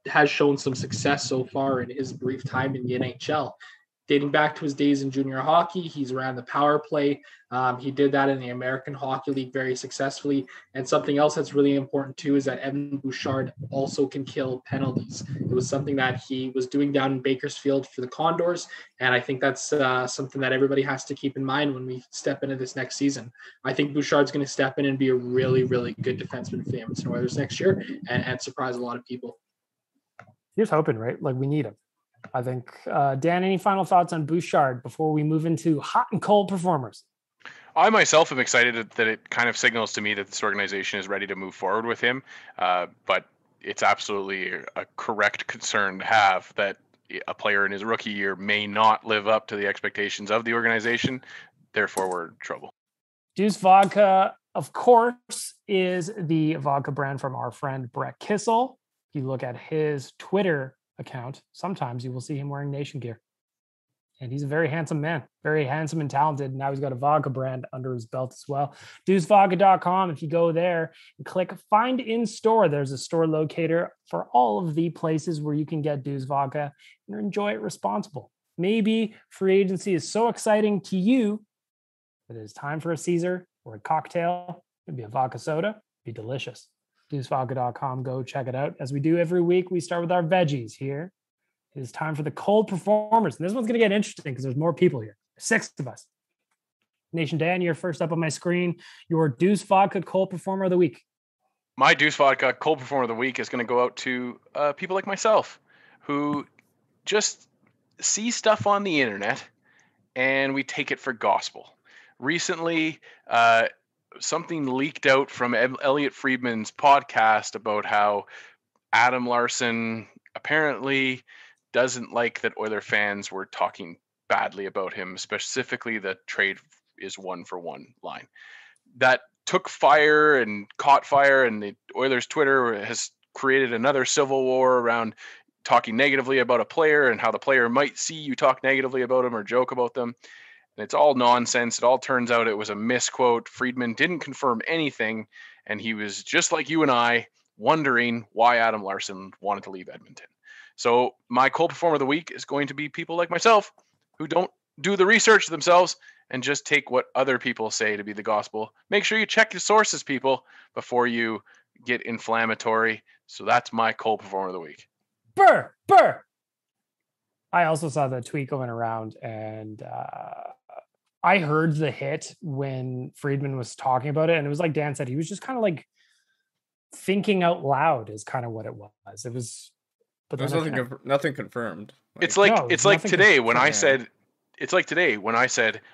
has shown some success so far in his brief time in the NHL. Dating back to his days in junior hockey, he's ran the power play. He did that in the American Hockey League very successfully. And something else that's really important too is that Evan Bouchard also can kill penalties. It was something that he was doing down in Bakersfield for the Condors. And I think that's something that everybody has to keep in mind when we step into this next season. I think Bouchard's going to step in and be a really, really good defenseman for the Edmonton Oilers next year and surprise a lot of people. Here's hoping, right? Like we need him. I think, Dan, any final thoughts on Bouchard before we move into hot and cold performers? I myself am excited that it kind of signals to me that this organization is ready to move forward with him. But it's absolutely a correct concern to have that a player in his rookie year may not live up to the expectations of the organization. Therefore, we're in trouble. Deuce Vodka, of course, is the vodka brand from our friend Brett Kissel. If you look at his Twitter account, sometimes you will see him wearing Nation gear. And he's a very handsome man, very handsome and talented. Now he's got a vodka brand under his belt as well. DeuceVodka.com. If you go there and click Find in Store, there's a store locator for all of the places where you can get Deuce Vodka and enjoy it responsible. Maybe free agency is so exciting to you that it is time for a Caesar or a cocktail. Maybe a vodka soda. It'd be delicious. DeuceVodka.com. Go check it out. As we do every week, we start with our veggies here. It is time for the cold performers. And this one's going to get interesting because there's more people here. 6 of us. Nation Dan, you're first up on my screen. Your Deuce Vodka cold performer of the week. My Deuce Vodka cold performer of the week is going to go out to people like myself who just see stuff on the internet and we take it for gospel. Recently, something leaked out from Elliot Friedman's podcast about how Adam Larsson apparently doesn't like that Oiler fans were talking badly about him, specifically the trade is 1-for-1 line. That took fire and caught fire, and the Oilers Twitter has created another civil war around talking negatively about a player and how the player might see you talk negatively about him or joke about them. And it's all nonsense. It all turns out it was a misquote. Friedman didn't confirm anything, and he was just like you and I, wondering why Adam Larsson wanted to leave Edmonton. So my cold performer of the week is going to be people like myself who don't do the research themselves and just take what other people say to be the gospel. Make sure you check your sources, people, before you get inflammatory. So that's my cold performer of the week. Burr. I also saw the tweet going around, and I heard the hit when Friedman was talking about it. And it was like Dan said, he was just kind of like thinking out loud is kind of what it was. It was, but there's nothing confirmed. It's like today when I said,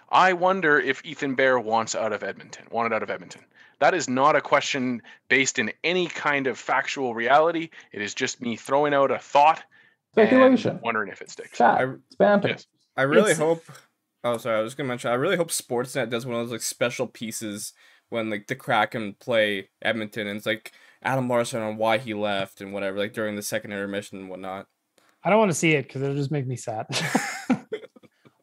I wonder if Ethan Bear wanted out of Edmonton. That is not a question based in any kind of factual reality. It is just me throwing out a thought, speculation, wondering if it sticks. It's banter. Yes. I really hope. Oh, sorry. I was going to mention. I really hope Sportsnet does one of those like special pieces when like the Kraken play Edmonton, and it's like Adam Larsson on why he left and whatever, like during the second intermission and whatnot. I don't want to see it because it'll just make me sad.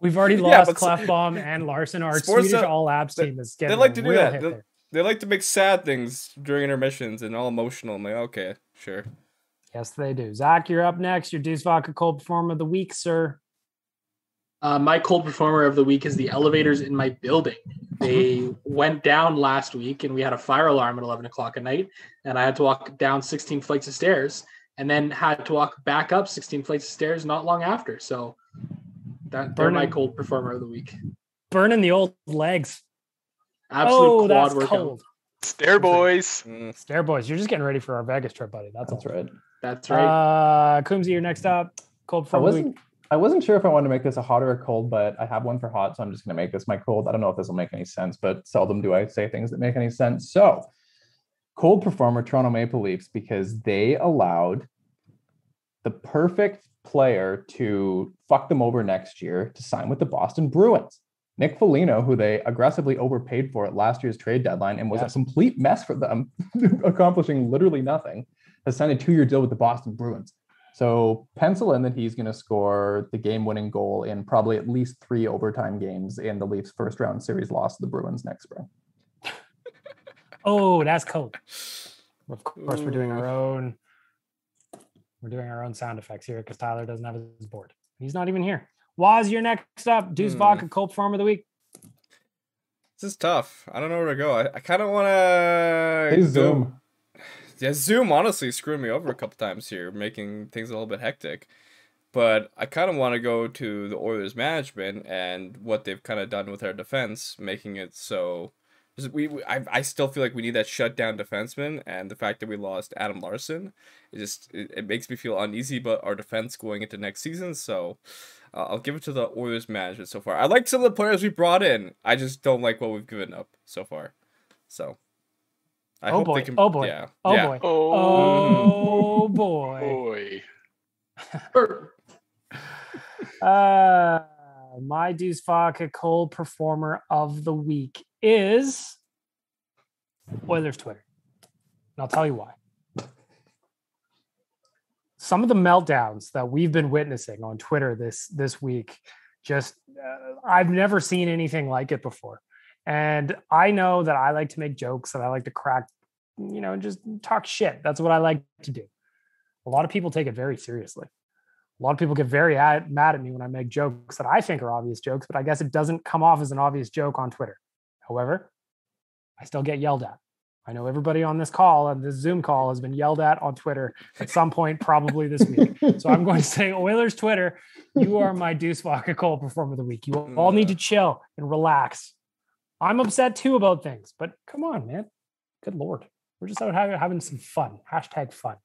We've already lost Clefbaum and Larsson. Our Swedish All-Abs team is getting. They like to do that. There. They like to make sad things during intermissions and all emotional. I'm like, okay, sure. Yes, they do. Zach, you're up next. Your Deuce Vodka Cold Performer of the Week, sir. My cold performer of the week is the elevators in my building. They went down last week, and we had a fire alarm at 11 o'clock at night, and I had to walk down 16 flights of stairs and then had to walk back up 16 flights of stairs not long after. So they're my cold performer of the week. Burning the old legs. Absolute quad that's workout. cold. Stair boys. Stair boys. You're just getting ready for our Vegas trip, buddy. That's right. That's right. Coombsy, you're next up. Cold performer of the week. I wasn't sure if I wanted to make this a hot or a cold, but I have one for hot, so I'm just going to make this my cold. I don't know if this will make any sense, but seldom do I say things that make any sense. So, cold performer, Toronto Maple Leafs, because they allowed the perfect player to fuck them over next year to sign with the Boston Bruins. Nick Felino, who they aggressively overpaid for at last year's trade deadline and was a complete mess for them, accomplishing literally nothing, has signed a 2-year deal with the Boston Bruins. So pencil in that he's going to score the game-winning goal in probably at least 3 overtime games in the Leafs' first-round series loss to the Bruins next spring. Oh, that's cold. Of course, we're doing our own sound effects here because Tyler doesn't have his board. He's not even here. Waz, you're next up. Deuce Vodka Cold Performer of the Week. This is tough. I don't know where to go. I kind of want to... Hey, Zoom. Yeah, Zoom honestly screwed me over a couple times here, making things a little bit hectic. But I kind of want to go to the Oilers management and what they've kind of done with our defense, making it so... I still feel like we need that shutdown defenseman, and the fact that we lost Adam Larsson, it makes me feel uneasy about our defense going into next season. So I'll give it to the Oilers management so far. I like some of the players we brought in. I just don't like what we've given up so far. So I hope they can. Oh boy! Yeah. Oh yeah. boy! Oh boy! My Deuce Vodka Cold Performer of the Week is Oilers Twitter. And I'll tell you why. Some of the meltdowns that we've been witnessing on Twitter this week, just I've never seen anything like it before. And I know that I like to make jokes, that I like to crack, just talk shit. That's what I like to do. A lot of people take it very seriously. A lot of people get very mad at me when I make jokes that I think are obvious jokes, but I guess it doesn't come off as an obvious joke on Twitter. However, I still get yelled at. I know everybody on this call and this Zoom call has been yelled at on Twitter at some point, probably this week. So I'm going to say, Oilers Twitter, you are my Deuce Vodka Cold Performer of the Week. You all need to chill and relax. I'm upset too about things, but come on, man. Good Lord. We're just out having some fun. # fun.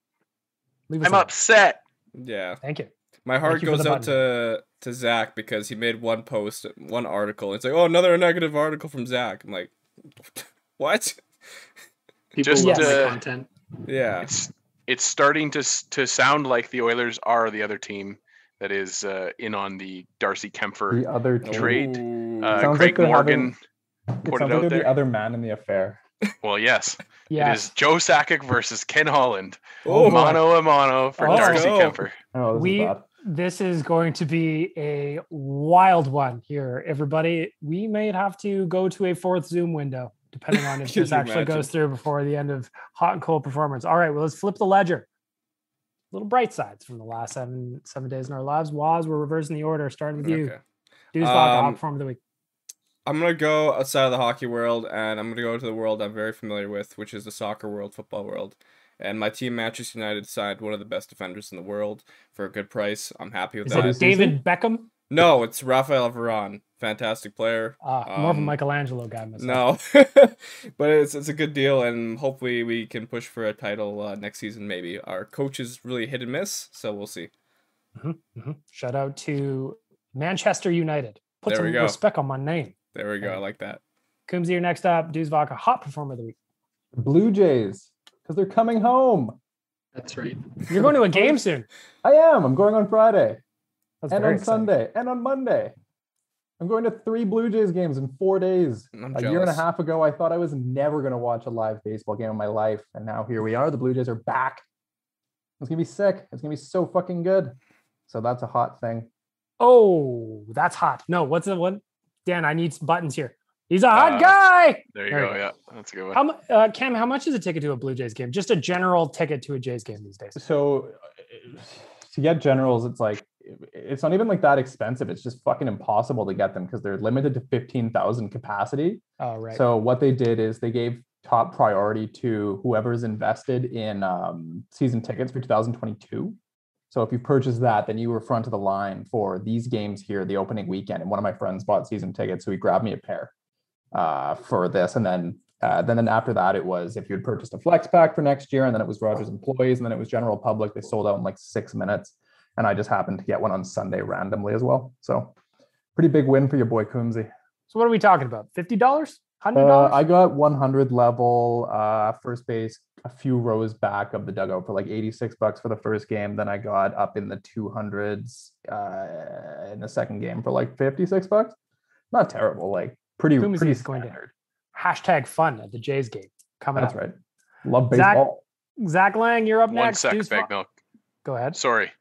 I'm upset. Yeah. Thank you. My heart goes out to Zach because he made one post, one article. It's like, oh, another negative article from Zach. I'm like, what? People love my content. Yeah. It's starting to sound like the Oilers are the other team that is in on the Darcy Kempfer trade. Craig Morgan put it out there. The other man in the affair. Well, yes. Yes. It is Joe Sakic versus Ken Holland. Oh, mano a mano for Darcy Kempfer. Oh, this is going to be a wild one here, everybody. We may have to go to a 4th Zoom window, depending on if this actually goes through before the end of Hot and Cold Performance. All right, well, let's flip the ledger. Little bright sides from the last seven days in our lives. Waz, we're reversing the order, starting with you. Deuce Vodka Hot Performer of the Week. I'm going to go outside of the hockey world, and I'm going to go to the world I'm very familiar with, which is the soccer world, football world. And my team, Manchester United, signed one of the best defenders in the world for a good price. I'm happy with that. Is it David Beckham? No, it's Rafael Varane. Fantastic player. More of a Michelangelo guy myself. No, but it's a good deal, and hopefully we can push for a title next season maybe. Our coach is really hit and miss, so we'll see. Shout out to Manchester United. Put some we go. Respect on my name. There we go. I like that. Coombsy, you're next up. Deuce Vodka Hot Performer of the Week. Blue Jays, because they're coming home. That's right. You're going to a game soon. I am. I'm going on Friday. That's and on Sunday. And on Monday. I'm going to 3 Blue Jays games in 4 days. I'm a jealous. Year and a half ago, I thought I was never going to watch a live baseball game in my life. And now here we are. The Blue Jays are back. It's going to be sick. It's going to be so fucking good. So that's a hot thing. Oh, that's hot. No, what's the one? Dan, I need some buttons here. He's a hot guy. There you go. Yeah, that's a good one. Cam, how much is a ticket to a Blue Jays game? Just a general ticket to a Jays game these days. So to get generals, it's not even like that expensive. It's just fucking impossible to get them because they're limited to 15,000 capacity. Oh, right. So what they did is they gave top priority to whoever's invested in season tickets for 2022. So if you purchase that, then you were front of the line for these games here, the opening weekend. And one of my friends bought season tickets, so he grabbed me a pair for this. And then after that, it was if you had purchased a flex pack for next year, and then it was Rogers employees, and then it was general public. They sold out in like 6 minutes. And I just happened to get one on Sunday randomly as well. So pretty big win for your boy Coombsy. So what are we talking about? $50? $100? I got 100 level, first base, a few rows back of the dugout for like $86 for the first game. Then I got up in the 200s in the second game for like $56. Not terrible, like pretty standard. Hashtag fun at the Jays game coming That's up. right. Love baseball. Zach Lang, you're up next. 1 sec, Bag Milk. Go ahead. Sorry.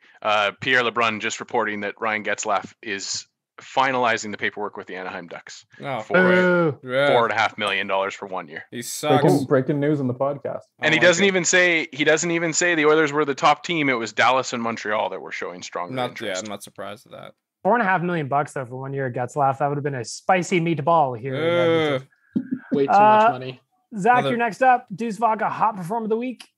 Pierre LeBrun just reporting that Ryan Getzlaf is finalizing the paperwork with the Anaheim Ducks for $4.5 million for 1 year. He sucks. Breaking news on the podcast. And he doesn't even say the Oilers were the top team. It was Dallas and Montreal that were showing stronger interest. Yeah, I'm not surprised at that. $4.5 million though for 1 year at Getzlaf. That would have been a spicy meatball here. Way too much money. Zach, you're next up. Deuce Vodka, hot performer of the week.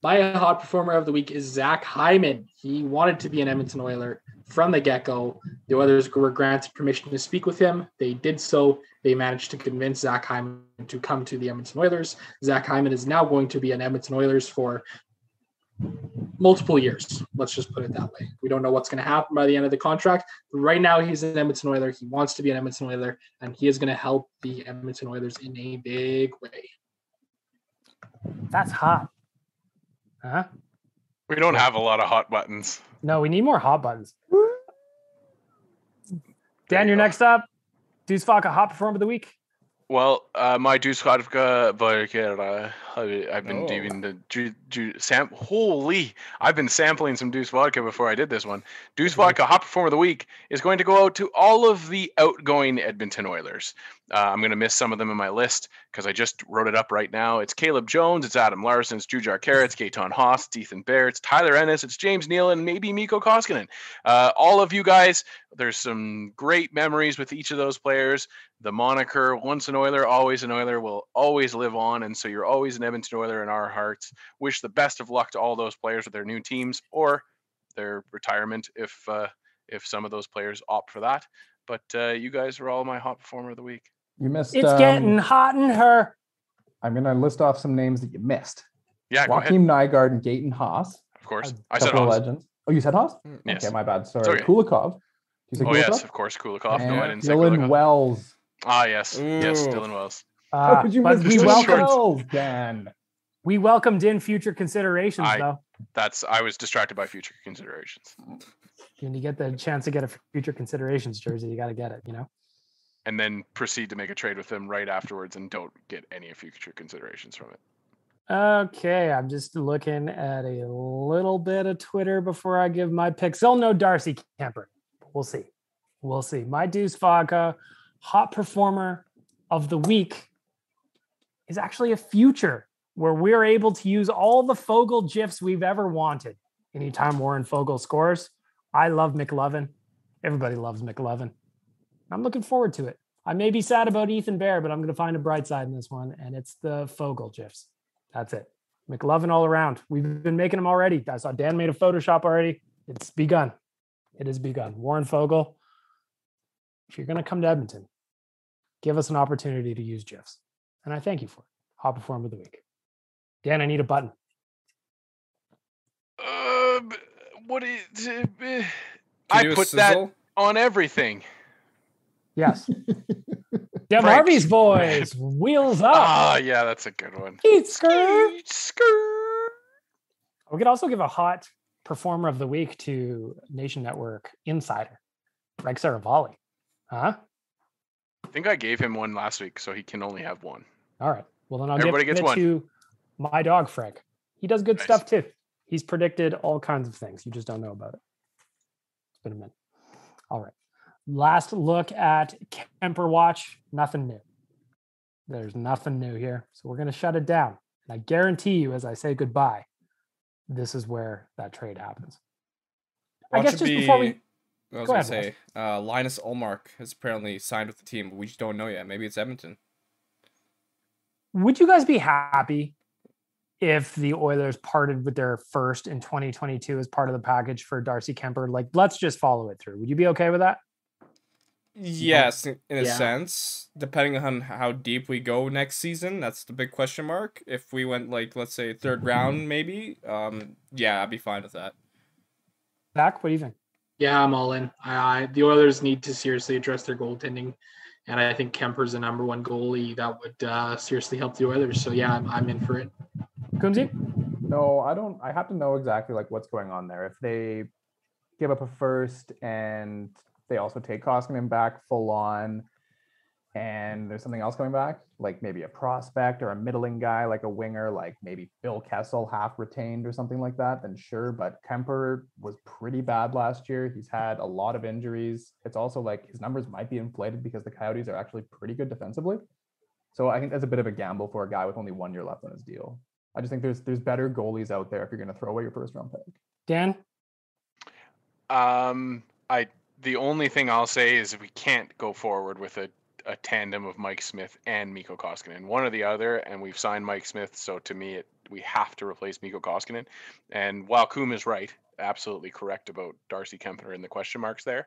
My hot performer of the week is Zach Hyman. He wanted to be an Edmonton Oiler from the get-go. The Oilers were granted permission to speak with him. They did so. They managed to convince Zach Hyman to come to the Edmonton Oilers. Zach Hyman is now going to be an Edmonton Oilers for multiple years. Let's just put it that way. We don't know what's going to happen by the end of the contract. But right now, he's an Edmonton Oiler. He wants to be an Edmonton Oiler, and he is going to help the Edmonton Oilers in a big way. That's hot. Huh? We don't have a lot of hot buttons. No, we need more hot buttons. Dan, you're next up. Deuce Vodka, hot performer of the week. Well, my Deuce Vodka, I've been doing the Holy! I've been sampling some Deuce Vodka before I did this one. Deuce Vodka, hot performer of the week, is going to go out to all of the outgoing Edmonton Oilers. I'm going to miss some of them in my list because I just wrote it up right now. It's Caleb Jones, it's Adam Larsson, it's Jujhar Khaira, it's Gaetan Haas, it's Ethan Bear, it's Tyler Ennis, it's James Neal, and maybe Mikko Koskinen. All of you guys, there's some great memories with each of those players. The moniker, once an Oiler, always an Oiler, will always live on, and so you're always an Edmonton Oiler in our hearts. Wish the best of luck to all those players with their new teams or their retirement if some of those players opt for that. But you guys are all my hot performer of the week. You missed. It's getting hot in her. I'm going to list off some names that you missed. Yeah, Joachim Nygaard and Gaetan Haas. Of course. I said Haas. Legends. Oh, you said Haas? Yes. Okay, my bad. Sorry. Okay. Kulikov. You said Kulikov? Yes, of course, Kulikov. And no, I didn't say Dylan Kulikov. Wells. Ah, yes. Ooh. Yes, Dylan Wells. How could you miss Dylan Wells, Dan? We welcomed in future considerations, though. I was distracted by future considerations. When you get the chance to get a future considerations jersey, you got to get it, And then proceed to make a trade with them right afterwards and don't get any future considerations from it. Okay, I'm just looking at a little bit of Twitter before I give my pick. Still no Darcy Kemper. We'll see. My Deuce Vodka hot performer of the week is actually a future where we're able to use all the Fogle GIFs we've ever wanted. Anytime Warren Fogle scores, I love McLovin. Everybody loves McLovin. I'm looking forward to it. I may be sad about Ethan Bear, but I'm going to find a bright side in this one, and it's the Fogle GIFs. That's it. McLovin all around. We've been making them already. I saw Dan made a Photoshop already. It's begun. It has begun. Warren Fogle, if you're going to come to Edmonton, give us an opportunity to use GIFs. And I thank you for it. Hot performer of the week. Dan, I need a button. What is it? I put that on everything. Yes. Deb Harvey's voice. Wheels up. Ah, yeah, that's a good one. Skirt. We could also give a hot performer of the week to Nation Network Insider, Greg Saravalli. Huh? I think I gave him one last week, so he can only have one. All right. Well, then I'll give it to my dog, Frank. He does good stuff, too. He's predicted all kinds of things. You just don't know about it. It's been a minute. All right. Last look at Kemper Watch. Nothing new. There's nothing new here. So we're going to shut it down. And I guarantee you, as I say goodbye, this is where that trade happens. I guess just before we... I was going to say, Linus Ullmark has apparently signed with the team, but we just don't know yet. Maybe it's Edmonton. Would you guys be happy if the Oilers parted with their first in 2022 as part of the package for Darcy Kemper? Like, let's just follow it through. Would you be okay with that? Yes, in a sense, depending on how deep we go next season. That's the big question mark. If we went, like, let's say third round, maybe, I'd be fine with that. Zach, what do you think? Yeah, I'm all in. The Oilers need to seriously address their goaltending, and I think Kemper's the number one goalie that would seriously help the Oilers. So yeah, I'm in for it. Kumzi? No, I don't. I have to know exactly like what's going on there. If they give up a first and they also take Koskinen back full on, and there's something else coming back, like maybe a prospect or a middling guy, like a winger, like maybe Bill Kessel half retained or something like that, then sure. But Kemper was pretty bad last year. He's had a lot of injuries. It's also like his numbers might be inflated because the Coyotes are actually pretty good defensively. So I think that's a bit of a gamble for a guy with only 1 year left on his deal. I just think there's better goalies out there if you're going to throw away your first round pick. Dan? The only thing I'll say is we can't go forward with a tandem of Mike Smith and Mikko Koskinen, one or the other, and we've signed Mike Smith, so to me we have to replace Mikko Koskinen. And while Koom is right, absolutely correct about Darcy Kemper and the question marks there,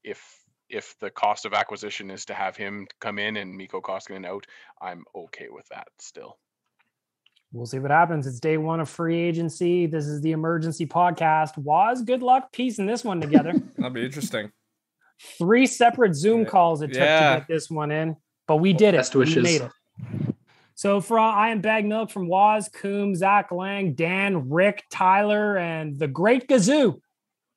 if the cost of acquisition is to have him come in and Mikko Koskinen out, I'm okay with that still. We'll see what happens. It's day one of free agency. This is the emergency podcast. Waz, good luck piecing this one together. That'll be interesting. 3 separate Zoom calls it took to get this one in, but we did it. Best wishes. We made it. So I am Bag Milk from Waz, Coom, Zach Lang, Dan, Rick, Tyler, and the Great Gazoo.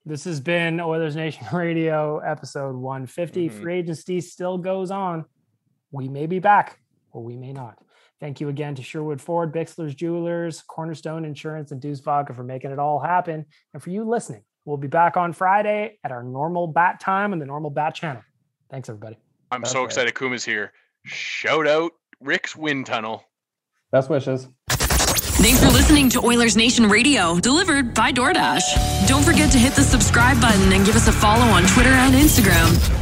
This has been Oilers Nation Radio, episode 150. Free agency still goes on. We may be back, or we may not. Thank you again to Sherwood Ford, Bixler's Jewelers, Cornerstone Insurance, and Deuce Vodka for making it all happen. And for you listening, we'll be back on Friday at our normal bat time on the normal bat channel. Thanks, everybody. I'm so excited Koom is here. Shout out Rick's Wind Tunnel. Best wishes. Thanks for listening to Oilers Nation Radio, delivered by DoorDash. Don't forget to hit the subscribe button and give us a follow on Twitter and Instagram.